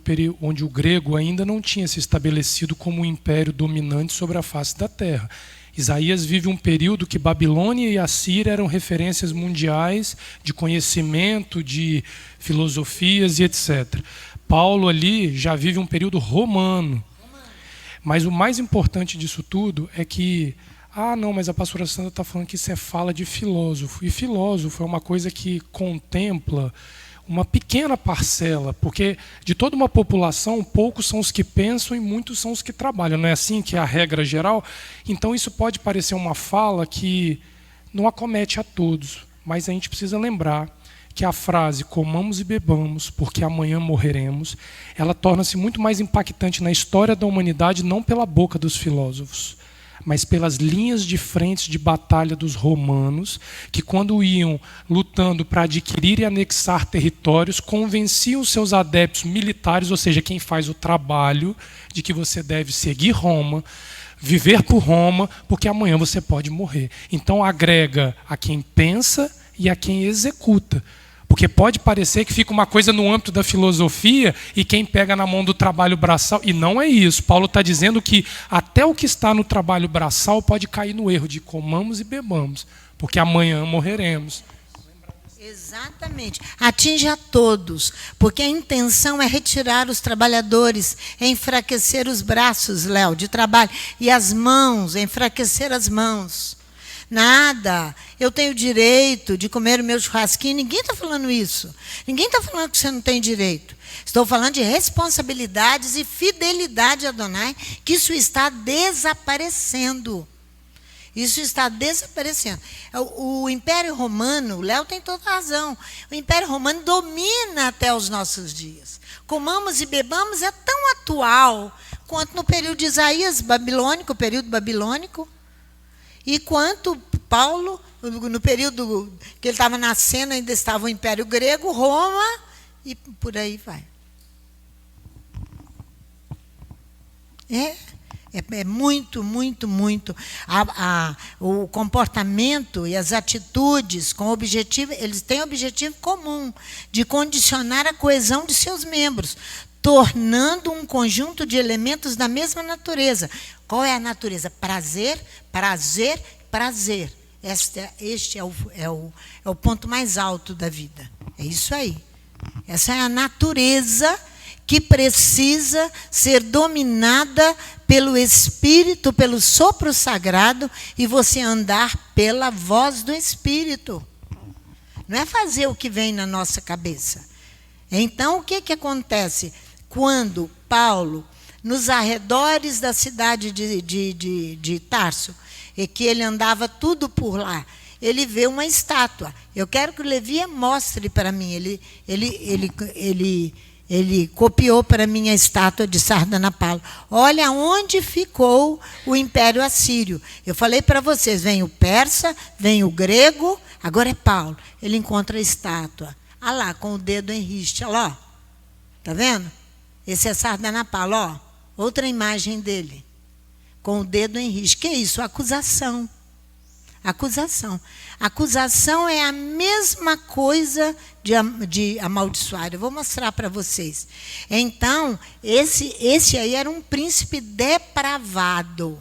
o grego ainda não tinha se estabelecido como um império dominante sobre a face da terra. Isaías vive um período que Babilônia e Assíria eram referências mundiais de conhecimento, de filosofias e etc. Paulo ali já vive um período romano. Mas o mais importante disso tudo é que, não, mas a pastora Sandra está falando que isso é fala de filósofo. E filósofo é uma coisa que contempla uma pequena parcela, porque de toda uma população, poucos são os que pensam e muitos são os que trabalham. Não é assim que é a regra geral? Então isso pode parecer uma fala que não acomete a todos, mas a gente precisa lembrar que a frase comamos e bebamos, porque amanhã morreremos, ela torna-se muito mais impactante na história da humanidade, não pela boca dos filósofos, mas pelas linhas de frente de batalha dos romanos, que quando iam lutando para adquirir e anexar territórios, convenciam seus adeptos militares, ou seja, quem faz o trabalho, de que você deve seguir Roma, viver por Roma, porque amanhã você pode morrer. Então agrega a quem pensa e a quem executa. Porque pode parecer que fica uma coisa no âmbito da filosofia e quem pega na mão do trabalho braçal. E não é isso. Paulo está dizendo que até o que está no trabalho braçal pode cair no erro de comamos e bebamos, porque amanhã morreremos. Exatamente. Atinge a todos, porque a intenção é retirar os trabalhadores, é enfraquecer os braços, Léo, de trabalho, e as mãos, é enfraquecer as mãos. Nada, eu tenho direito de comer o meu churrasquinho. Ninguém está falando isso. Ninguém está falando que você não tem direito. Estou falando de responsabilidades e fidelidade a Adonai, que isso está desaparecendo. Isso está desaparecendo. O Império Romano, o Léo tem toda a razão, o Império Romano domina até os nossos dias. Comamos e bebamos é tão atual quanto no período de Isaías babilônico, o período babilônico. E quanto Paulo, no período que ele estava nascendo, ainda estava o Império Grego, Roma, e por aí vai. É muito, muito, muito. O comportamento e as atitudes com objetivo, eles têm objetivo comum, de condicionar a coesão de seus membros, tornando um conjunto de elementos da mesma natureza. Qual é a natureza? Prazer, prazer, prazer. Este é o ponto mais alto da vida. É isso aí. Essa é a natureza que precisa ser dominada pelo Espírito, pelo sopro sagrado, e você andar pela voz do Espírito. Não é fazer o que vem na nossa cabeça. Então, o que acontece? Quando Paulo, nos arredores da cidade de Tarso, e que ele andava tudo por lá, ele vê uma estátua. Eu quero que o Levi mostre para mim. Ele copiou para mim a estátua de Sardanapalo. Olha onde ficou o Império Assírio. Eu falei para vocês, vem o persa, vem o grego, agora é Paulo. Ele encontra a estátua. Olha lá, com o dedo em riste. Olha lá. Está vendo? Esse é Sardanapalo. Ó. Outra imagem dele. Com o dedo em riste. Que é isso? Acusação. Acusação. Acusação é a mesma coisa de amaldiçoar. Eu vou mostrar para vocês. Então, esse aí era um príncipe depravado,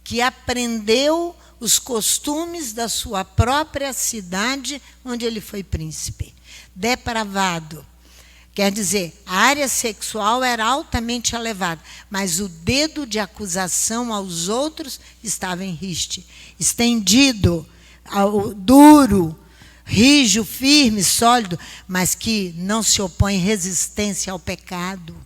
que aprendeu os costumes da sua própria cidade, onde ele foi príncipe. Depravado. Quer dizer, a área sexual era altamente elevada, mas o dedo de acusação aos outros estava em riste, estendido, duro, rijo, firme, sólido, mas que não se opõe resistência ao pecado,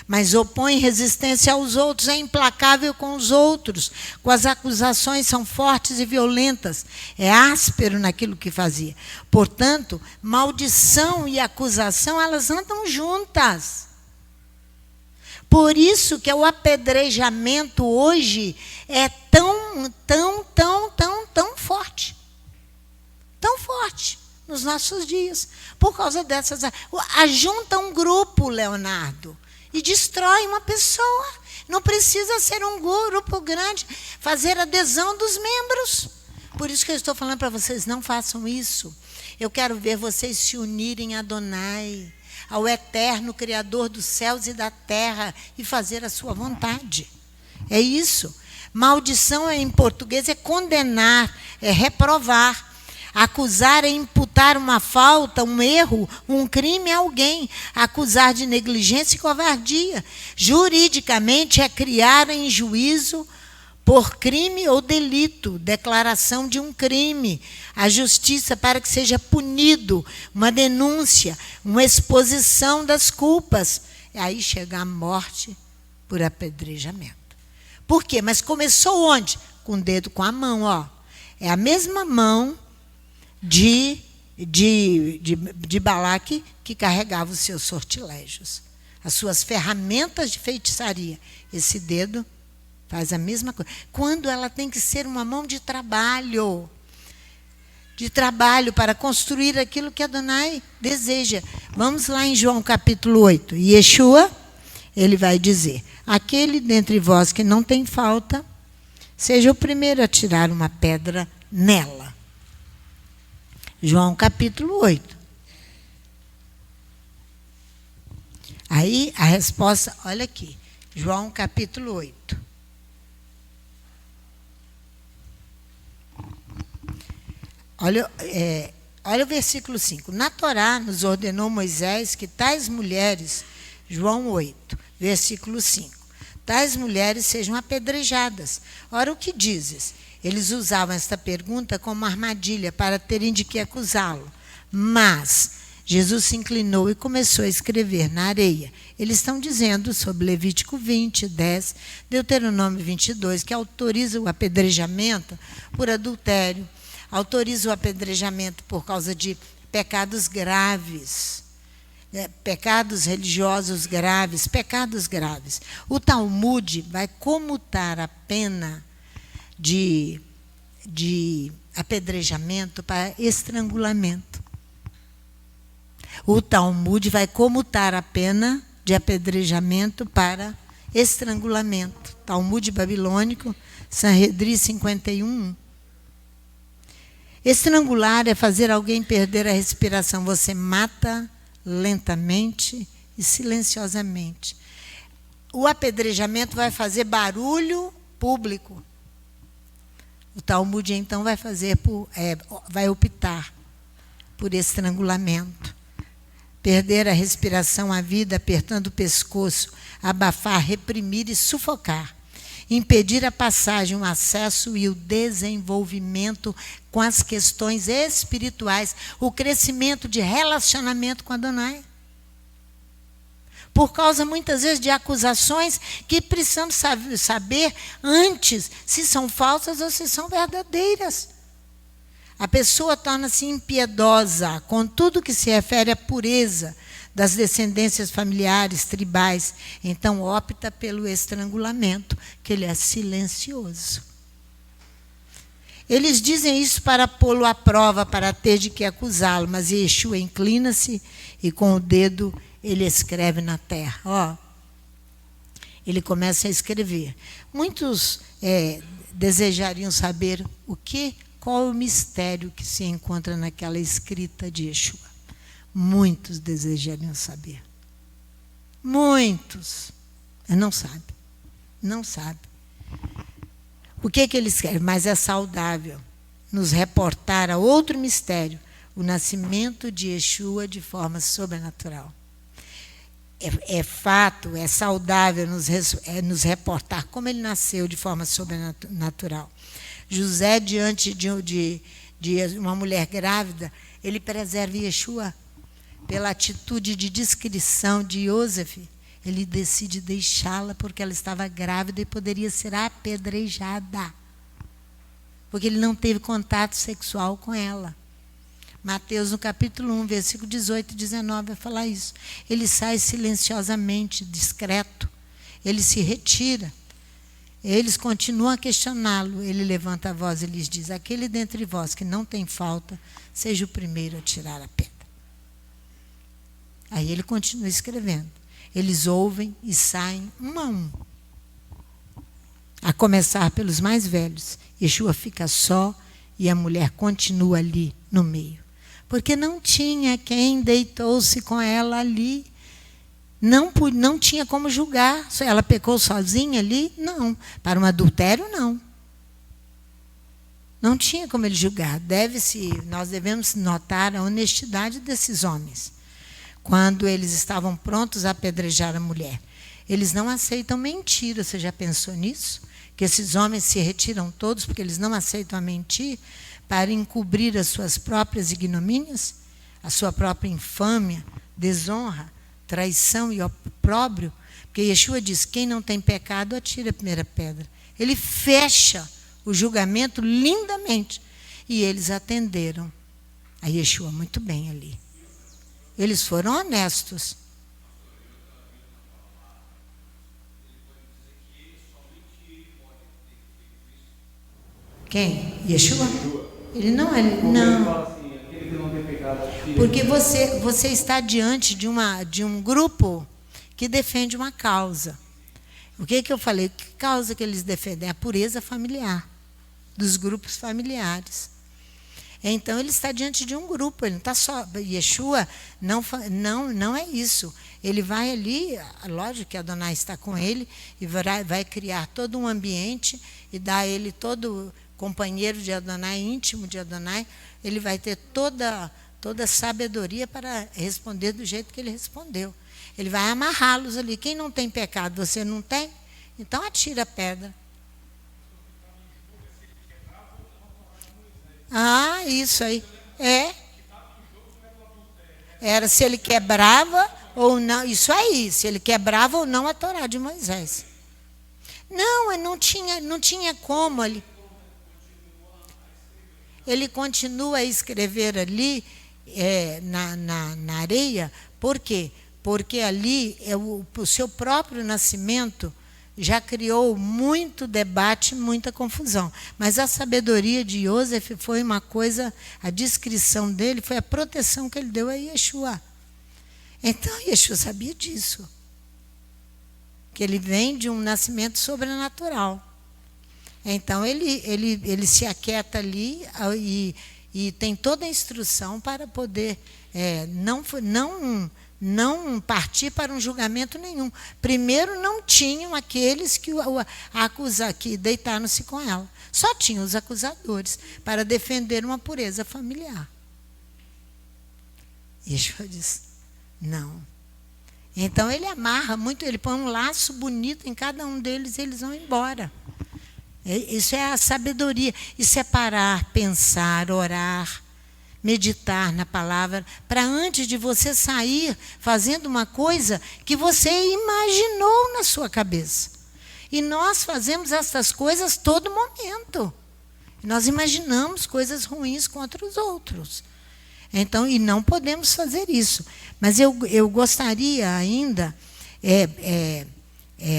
mas opõe resistência aos outros, é implacável com os outros, com as acusações são fortes e violentas, é áspero naquilo que fazia. Portanto, maldição e acusação, elas andam juntas. Por isso que o apedrejamento hoje é tão forte. Tão forte nos nossos dias. Por causa dessas... Ajunta um grupo, Leonardo, e destrói uma pessoa. Não precisa ser um grupo grande, fazer adesão dos membros. Por isso que eu estou falando para vocês, não façam isso. Eu quero ver vocês se unirem a Adonai, ao eterno Criador dos céus e da terra, e fazer a sua vontade. É isso. Maldição em português é condenar, é reprovar. Acusar é imputar uma falta, um erro, um crime a alguém. Acusar de negligência e covardia. Juridicamente é criar em juízo por crime ou delito, declaração de um crime, a justiça para que seja punido, uma denúncia, uma exposição das culpas. E aí chega a morte por apedrejamento. Por quê? Mas começou onde? Com o dedo, com a mão, ó. É a mesma mão de Balaque que carregava os seus sortilégios, as suas ferramentas de feitiçaria. Esse dedo faz a mesma coisa. Quando ela tem que ser uma mão de trabalho para construir aquilo que Adonai deseja. Vamos lá em João capítulo 8. Yeshua, ele vai dizer: aquele dentre vós que não tem falta, seja o primeiro a tirar uma pedra nela. João capítulo 8. Aí a resposta, olha aqui, João capítulo 8. Olha o versículo 5. Na Torá nos ordenou Moisés que tais mulheres, João 8, versículo 5, tais mulheres sejam apedrejadas. Ora, o que dizes? Eles usavam esta pergunta como armadilha para terem de que acusá-lo. Mas Jesus se inclinou e começou a escrever na areia. Eles estão dizendo sobre Levítico 20, 10, Deuteronômio 22, que autoriza o apedrejamento por adultério, autoriza o apedrejamento por causa de pecados graves, pecados religiosos graves, pecados graves. O Talmude vai comutar a pena de apedrejamento para estrangulamento. O Talmude vai comutar a pena de apedrejamento para estrangulamento. Talmude babilônico, Sanhedrin 51. Estrangular é fazer alguém perder a respiração. Você mata lentamente e silenciosamente. O apedrejamento vai fazer barulho público. O Talmude, então, vai optar por estrangulamento. Perder a respiração, a vida, apertando o pescoço, abafar, reprimir e sufocar. Impedir a passagem, o acesso e o desenvolvimento com as questões espirituais, o crescimento de relacionamento com Adonai. Por causa, muitas vezes, de acusações que precisamos saber antes se são falsas ou se são verdadeiras. A pessoa torna-se impiedosa com tudo que se refere à pureza das descendências familiares, tribais. Então, opta pelo estrangulamento, que ele é silencioso. Eles dizem isso para pô-lo à prova, para ter de que acusá-lo, mas Yeshua inclina-se e com o dedo ele escreve na terra. Ó, ele começa a escrever. Muitos desejariam saber qual é o mistério que se encontra naquela escrita de Yeshua. Muitos desejariam saber. Muitos. Mas não sabe. Não sabe. O que ele escreve? Mas é saudável nos reportar a outro mistério, o nascimento de Yeshua de forma sobrenatural. É fato, é saudável nos reportar como ele nasceu de forma sobrenatural. José, diante de uma mulher grávida, ele preserva Yeshua. Pela atitude de discrição de Yosef, ele decide deixá-la porque ela estava grávida e poderia ser apedrejada. Porque ele não teve contato sexual com ela. Mateus, no capítulo 1, versículo 18 e 19, vai falar isso. Ele sai silenciosamente, discreto. Ele se retira. Eles continuam a questioná-lo. Ele levanta a voz e lhes diz: aquele dentre vós que não tem falta, seja o primeiro a tirar a pedra. Aí ele continua escrevendo. Eles ouvem e saem um a um, a começar pelos mais velhos. Yeshua fica só e a mulher continua ali no meio. Porque não tinha quem deitou-se com ela ali. Não tinha como julgar. Ela pecou sozinha ali? Não. Para um adultério, não. Não tinha como ele julgar. Nós devemos notar a honestidade desses homens. Quando eles estavam prontos a apedrejar a mulher. Eles não aceitam mentira. Você já pensou nisso? Que esses homens se retiram todos porque eles não aceitam a mentir para encobrir as suas próprias ignomínias, a sua própria infâmia, desonra, traição e opróbrio. Porque Yeshua diz: quem não tem pecado, atira a primeira pedra. Ele fecha o julgamento lindamente. E eles atenderam a Yeshua muito bem ali. Eles foram honestos. Quem? Yeshua? Ele não é. Não. Porque você está diante de um grupo que defende uma causa. O que eu falei? Que causa que eles defendem? A pureza familiar, dos grupos familiares. Então, ele está diante de um grupo, ele não está só. Yeshua não é isso. Ele vai ali, lógico que Adonai está com ele, e vai criar todo um ambiente e dar a ele todo companheiro de Adonai, íntimo de Adonai. Ele vai ter toda a sabedoria para responder do jeito que ele respondeu. Ele vai amarrá-los ali. Quem não tem pecado, você não tem? Então, atira a pedra. Ah, isso aí. Era se ele quebrava ou não. Isso aí, se ele quebrava ou não a Torá de Moisés. Não tinha como ali. Ele continua a escrever ali na areia. Por quê? Porque ali o seu próprio nascimento já criou muito debate, muita confusão. Mas a sabedoria de Yosef foi uma coisa, a descrição dele foi a proteção que ele deu a Yeshua. Então, Yeshua sabia disso. Que ele vem de um nascimento sobrenatural. Então, ele se aquieta ali e tem toda a instrução para poder não partir para um julgamento nenhum. Primeiro, não tinham aqueles que deitaram-se com ela. Só tinham os acusadores para defender uma pureza familiar. Yeshua diz: não. Então, ele amarra muito, ele põe um laço bonito em cada um deles e eles vão embora. Isso é a sabedoria. Isso é parar, pensar, orar, meditar na palavra, para antes de você sair fazendo uma coisa que você imaginou na sua cabeça. E nós fazemos essas coisas todo momento. Nós imaginamos coisas ruins contra os outros. Então, e não podemos fazer isso. Mas eu gostaria ainda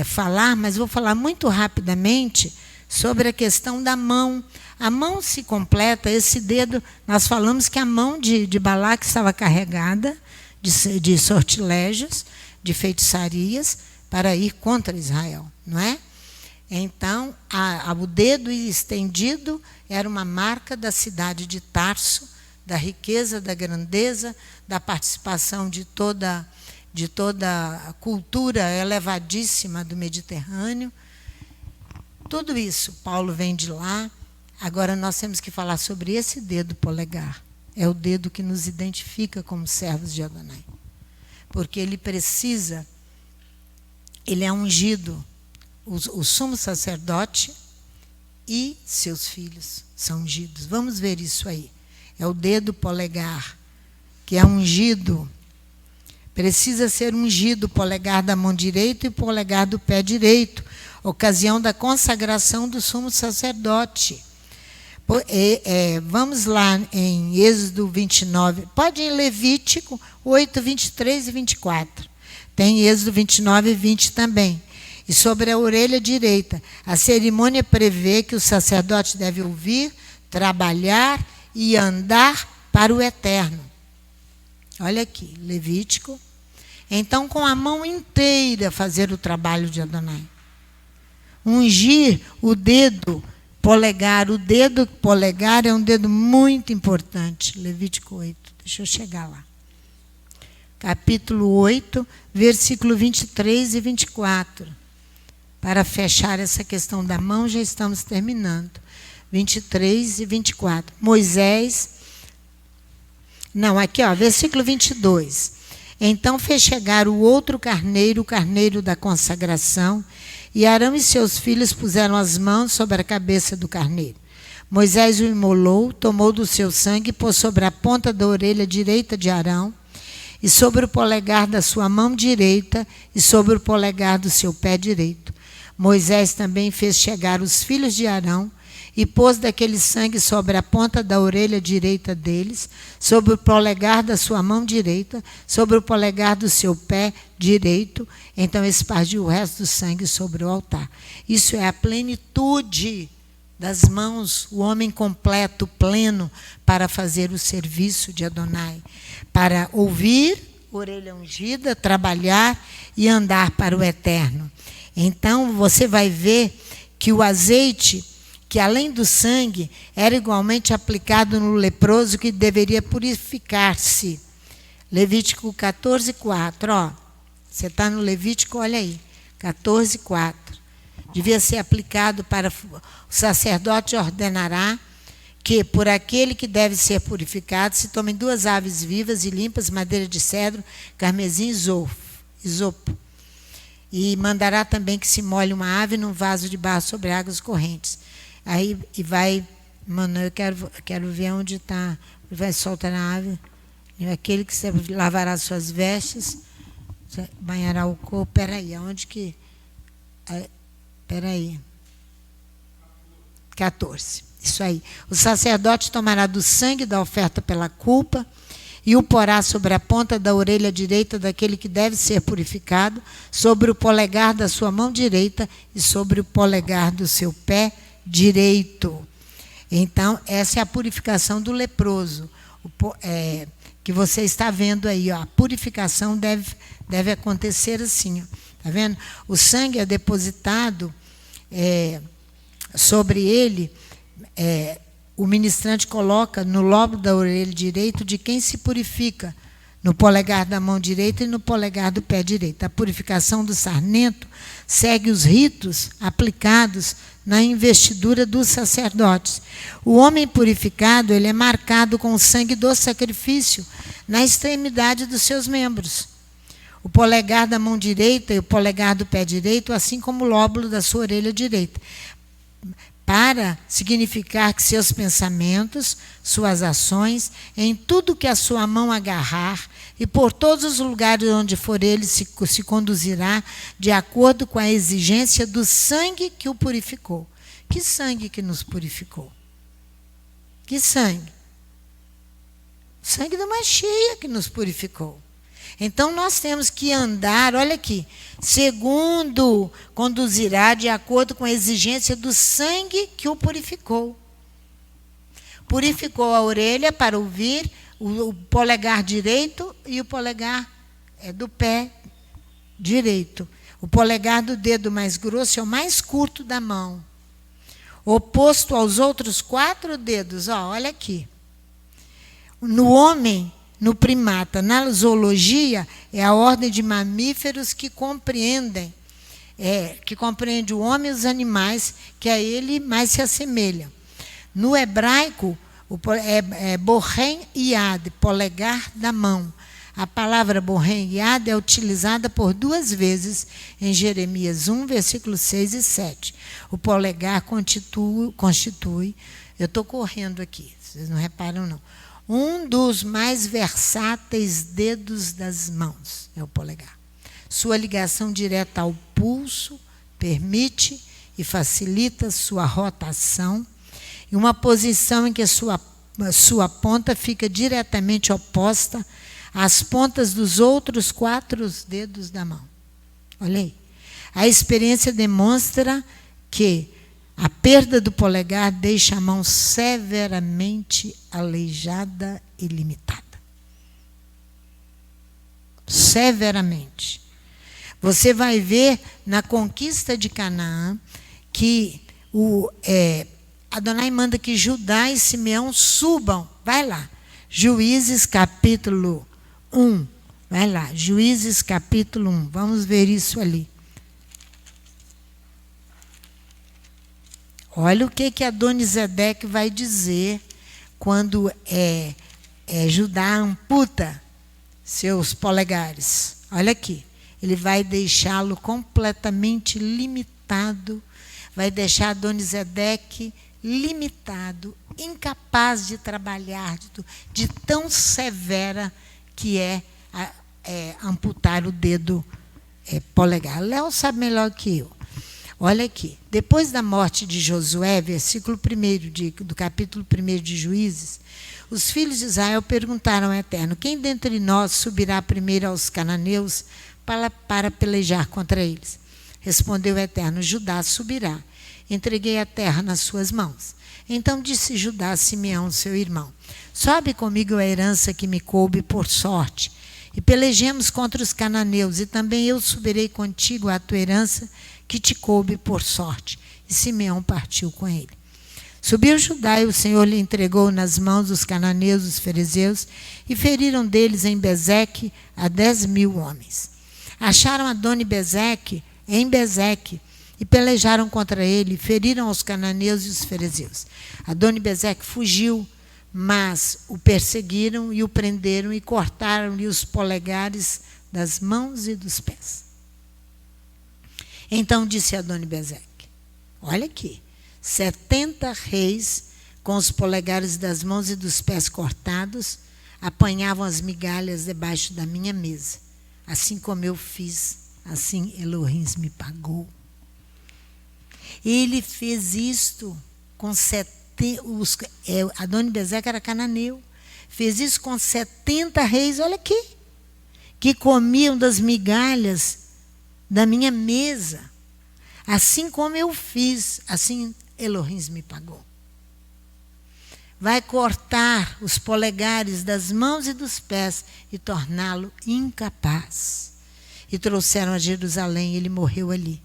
falar, mas vou falar muito rapidamente sobre a questão da mão. A mão se completa, esse dedo, nós falamos que a mão de Balaque estava carregada de sortilégios, de feitiçarias, para ir contra Israel, não é? Então, o dedo estendido era uma marca da cidade de Tarso, da riqueza, da grandeza, da participação de toda a cultura elevadíssima do Mediterrâneo. Tudo isso, Paulo vem de lá. Agora nós temos que falar sobre esse dedo polegar. É o dedo que nos identifica como servos de Adonai. Porque ele é ungido, o sumo sacerdote e seus filhos são ungidos. Vamos ver isso aí. É o dedo polegar, que é ungido. Precisa ser ungido o polegar da mão direita e o polegar do pé direito, ocasião da consagração do sumo sacerdote. Vamos lá em Êxodo 29. Pode ir em Levítico 8, 23 e 24. Tem Êxodo 29 e 20 também. e sobre a orelha direita. A cerimônia prevê que o sacerdote deve ouvir, trabalhar e andar para o eterno. Olha aqui, Levítico. Então, com a mão inteira fazer o trabalho de Adonai. Ungir o dedo polegar. O dedo polegar é um dedo muito importante. Levítico 8. Deixa eu chegar lá. Capítulo 8, versículo 23 e 24. Para fechar essa questão da mão, já estamos terminando. 23 e 24. Versículo 22. Então fez chegar o outro carneiro, o carneiro da consagração, e Arão e seus filhos puseram as mãos sobre a cabeça do carneiro. Moisés o imolou, tomou do seu sangue e pôs sobre a ponta da orelha direita de Arão, e sobre o polegar da sua mão direita, e sobre o polegar do seu pé direito. Moisés também fez chegar os filhos de Arão, e pôs daquele sangue sobre a ponta da orelha direita deles, sobre o polegar da sua mão direita, sobre o polegar do seu pé direito. Então espargiu o resto do sangue sobre o altar. Isso é a plenitude das mãos, o homem completo, pleno, para fazer o serviço de Adonai. Para ouvir, orelha ungida, trabalhar e andar para o eterno. Então você vai ver que o azeite, que além do sangue, era igualmente aplicado no leproso que deveria purificar-se. Levítico 14, 4. Ó, você está no Levítico, olha aí. 14, 4. Devia ser aplicado para o sacerdote ordenará que, por aquele que deve ser purificado, se tomem 2 aves vivas e limpas, madeira de cedro, carmesim e isopo. E mandará também que se molhe uma ave num vaso de barro sobre águas correntes. Aí e vai, mano, eu quero ver onde está, vai soltar a ave, aquele que lavará suas vestes, banhará o corpo. Peraí, aonde que, peraí, 14, isso aí. O sacerdote tomará do sangue da oferta pela culpa e o porá sobre a ponta da orelha direita daquele que deve ser purificado, sobre o polegar da sua mão direita e sobre o polegar do seu pé direito. Então, essa é a purificação do leproso, que você está vendo aí. Ó, a purificação deve acontecer assim. Está vendo? O sangue é depositado sobre ele, o ministrante coloca no lobo da orelha direito de quem se purifica, no polegar da mão direita e no polegar do pé direito. A purificação do sarnento segue os ritos aplicados na investidura dos sacerdotes. O homem purificado, ele é marcado com o sangue do sacrifício na extremidade dos seus membros. O polegar da mão direita e o polegar do pé direito, assim como o lóbulo da sua orelha direita, para significar que seus pensamentos, suas ações, em tudo que a sua mão agarrar, e por todos os lugares onde for ele se conduzirá, de acordo com a exigência do sangue que o purificou. Que sangue que nos purificou? Que sangue? O sangue do Mashiach que nos purificou. Então, nós temos que andar, olha aqui, segundo conduzirá de acordo com a exigência do sangue que o purificou. Purificou a orelha para ouvir, o polegar direito e o polegar do pé direito. O polegar do dedo mais grosso é o mais curto da mão, oposto aos outros 4 dedos. Ó, olha aqui. No homem, no primata, na zoologia, é a ordem de mamíferos que compreende o homem e os animais, que a ele mais se assemelham. No hebraico, é borren yad, polegar da mão. A palavra borren yad é utilizada por 2 vezes em Jeremias 1, versículos 6 e 7. O polegar constitui, eu estou correndo aqui, vocês não reparam não, um dos mais versáteis dedos das mãos, é o polegar. Sua ligação direta ao pulso permite e facilita sua rotação, e uma posição em que sua ponta fica diretamente oposta às pontas dos outros 4 dedos da mão. Olha aí. A experiência demonstra que a perda do polegar deixa a mão severamente aleijada e limitada. Severamente. Você vai ver na conquista de Canaã que Adonai manda que Judá e Simeão subam. Vai lá. Juízes capítulo 1. Vai lá. Juízes capítulo 1. Vamos ver isso ali. Olha o que Adonisedeque vai dizer quando Judá amputa seus polegares. Olha aqui. Ele vai deixá-lo completamente limitado, vai deixar Adonisedeque limitado, incapaz de trabalhar, de tão severa que é amputar o dedo polegar. Léo sabe melhor que eu. Olha aqui, depois da morte de Josué, versículo 1 do capítulo 1 de Juízes, os filhos de Israel perguntaram ao Eterno: quem dentre nós subirá primeiro aos cananeus para pelejar contra eles? Respondeu o Eterno: Judá subirá. Entreguei a terra nas suas mãos. Então disse Judá a Simeão, seu irmão: sobe comigo a herança que me coube por sorte, e pelejemos contra os cananeus, e também eu subirei contigo à tua herança que te coube por sorte. E Simeão partiu com ele. Subiu Judá, e o Senhor lhe entregou nas mãos os cananeus, os ferezeus, e feriram deles em Bezeque a 10.000 homens. Acharam Adoni-Bezeque em Bezeque, e pelejaram contra ele, e feriram os cananeus e os ferezeus. Adoni-Bezeque fugiu, mas o perseguiram e o prenderam, e cortaram-lhe os polegares das mãos e dos pés. Então disse Adoni-Bezeque: olha aqui, 70 reis com os polegares das mãos e dos pés cortados apanhavam as migalhas debaixo da minha mesa. Assim como eu fiz, assim Elohim me pagou. Ele fez isto com 70. Adoni-Bezeque era cananeu. Fez isso com 70 reis, olha aqui, que comiam das migalhas da minha mesa. Assim como eu fiz, assim Elohim me pagou. Vai cortar os polegares das mãos e dos pés e torná-lo incapaz. E trouxeram a Jerusalém, e ele morreu ali.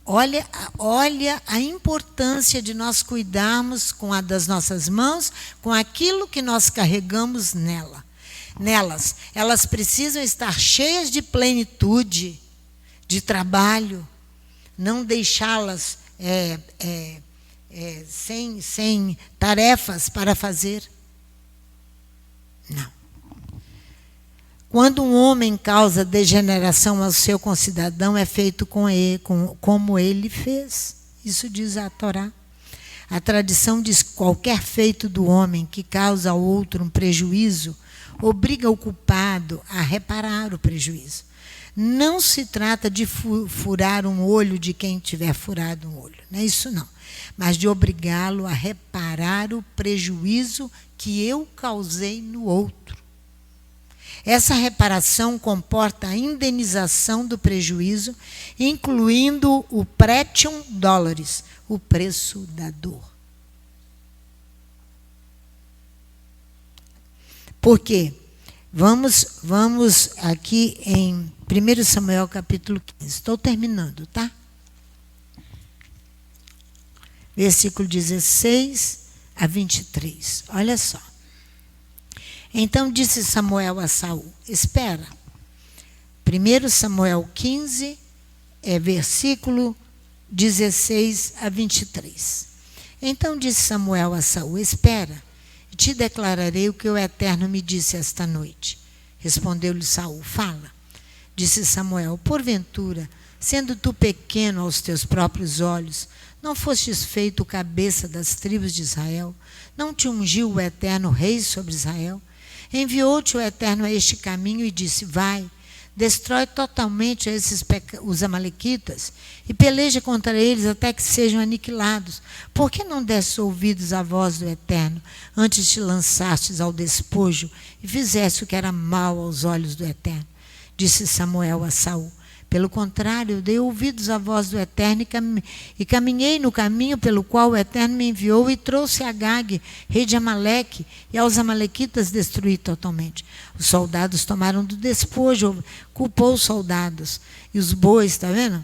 Olha a importância de nós cuidarmos das nossas mãos, com aquilo que nós carregamos nelas. Elas precisam estar cheias de plenitude, de trabalho, não deixá-las sem tarefas para fazer. Não. Quando um homem causa degeneração ao seu concidadão, é feito com ele, como ele fez. Isso diz a Torá. A tradição diz que qualquer feito do homem que causa ao outro um prejuízo obriga o culpado a reparar o prejuízo. Não se trata de furar um olho de quem tiver furado um olho. Não é isso não. Mas de obrigá-lo a reparar o prejuízo que eu causei no outro. Essa reparação comporta a indenização do prejuízo, incluindo o pretium dólares, o preço da dor. Por quê? Vamos aqui em 1 Samuel capítulo 15. Estou terminando, tá? Versículo 16 a 23. Olha só. Então disse Samuel a Saul: espera. 1 Samuel 15, versículo 16 a 23. Então disse Samuel a Saul: espera, e te declararei o que o Eterno me disse esta noite. Respondeu-lhe Saul: fala. Disse Samuel: porventura, sendo tu pequeno aos teus próprios olhos, não fostes feito cabeça das tribos de Israel? Não te ungiu o Eterno rei sobre Israel? Enviou-te o Eterno a este caminho e disse: vai, destrói totalmente os amalequitas e peleja contra eles até que sejam aniquilados. Por que não deste ouvidos à voz do Eterno, antes te lançastes ao despojo e fizeste o que era mal aos olhos do Eterno? Disse Samuel a Saul: Pelo contrário, eu dei ouvidos à voz do Eterno e caminhei no caminho pelo qual o Eterno me enviou e trouxe Agag, rei de Amaleque, e aos amalequitas destruí totalmente. Os soldados tomaram do despojo, culpou os soldados. E os bois, está vendo?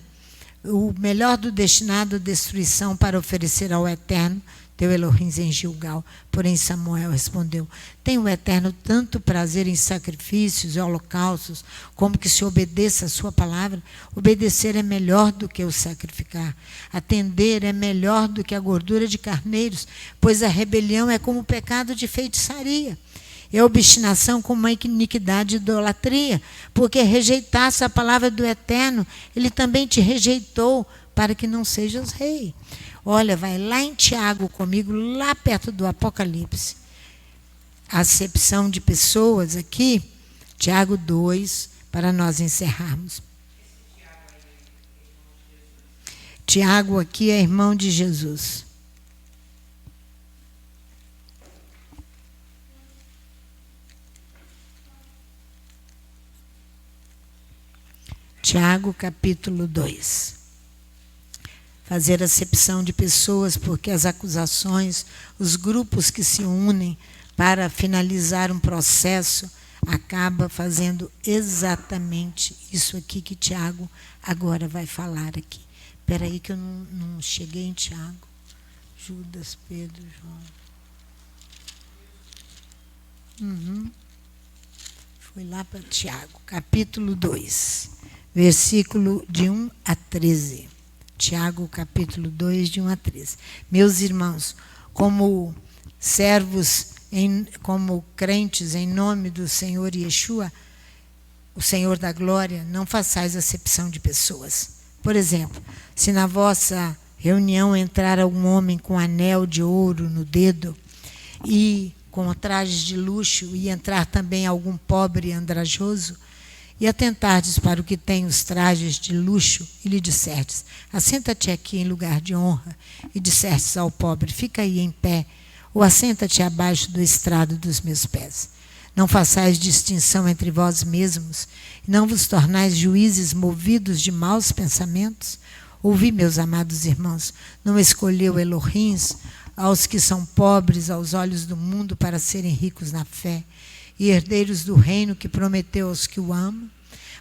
O melhor do destinado à destruição para oferecer ao Eterno, teu Elohim em Gilgal. Porém Samuel respondeu: tem o Eterno tanto prazer em sacrifícios e holocaustos, como que se obedeça a sua palavra? Obedecer é melhor do que o sacrificar. Atender é melhor do que a gordura de carneiros, pois a rebelião é como o pecado de feitiçaria. E a obstinação como a iniquidade de idolatria, porque rejeitasse a palavra do Eterno, ele também te rejeitou, para que não sejas rei. Olha, vai lá em Tiago comigo, lá perto do Apocalipse. A acepção de pessoas aqui, Tiago 2, para nós encerrarmos. Tiago aqui é irmão de Jesus. Tiago, capítulo 2. Fazer acepção de pessoas, porque as acusações, os grupos que se unem para finalizar um processo, acaba fazendo exatamente isso aqui que Tiago agora vai falar aqui. Espera aí que eu não cheguei em Tiago. Judas, Pedro, João. Foi lá para Tiago, capítulo 2, versículo de 1 a 13. Tiago, capítulo 2, de 1 a 13. Meus irmãos, como servos, como crentes em nome do Senhor Yeshua, o Senhor da glória, não façais acepção de pessoas. Por exemplo, se na vossa reunião entrar algum homem com anel de ouro no dedo e com trajes de luxo, e entrar também algum pobre andrajoso, e atentardes para o que tem os trajes de luxo, e lhe disserdes: assenta-te aqui em lugar de honra, e disserdes ao pobre: fica aí em pé, ou assenta-te abaixo do estrado dos meus pés. Não façais distinção entre vós mesmos, e não vos tornais juízes movidos de maus pensamentos? Ouvi, meus amados irmãos, não escolheu Elohim aos que são pobres aos olhos do mundo para serem ricos na fé, e herdeiros do reino que prometeu aos que o amam?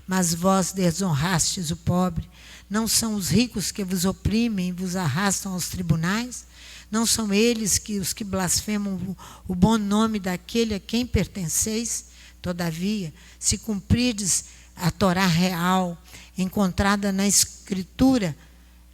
Mas vós desonrastes o pobre. Não são os ricos que vos oprimem e vos arrastam aos tribunais? Não são eles os que blasfemam o bom nome daquele a quem pertenceis? Todavia, se cumprirdes a Torá real, encontrada na Escritura,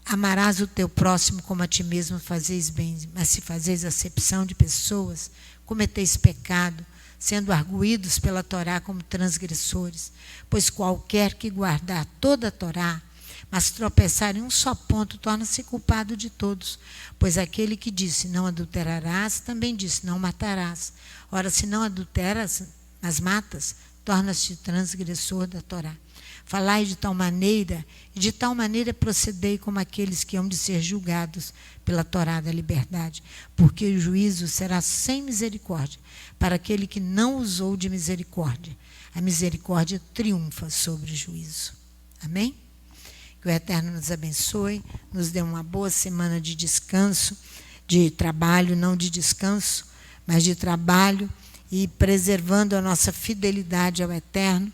amarás o teu próximo como a ti mesmo, fazeis bem. Mas se fazeis acepção de pessoas, cometeis pecado, sendo arguídos pela Torá como transgressores. Pois qualquer que guardar toda a Torá, mas tropeçar em um só ponto, torna-se culpado de todos. Pois aquele que disse: não adulterarás, também disse: não matarás. Ora, se não adulteras, mas matas, tornas-te transgressor da Torá. Falai de tal maneira, e de tal maneira procedei como aqueles que hão de ser julgados pela Torá da liberdade, porque o juízo será sem misericórdia para aquele que não usou de misericórdia. A misericórdia triunfa sobre o juízo. Amém? Que o Eterno nos abençoe, nos dê uma boa semana de descanso, de trabalho, não de descanso, mas de trabalho, e preservando a nossa fidelidade ao Eterno,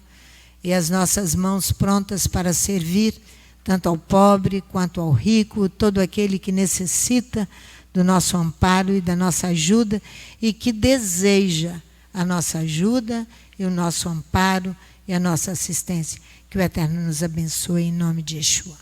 e as nossas mãos prontas para servir tanto ao pobre quanto ao rico, todo aquele que necessita do nosso amparo e da nossa ajuda, e que deseja a nossa ajuda e o nosso amparo e a nossa assistência. Que o Eterno nos abençoe em nome de Yeshua.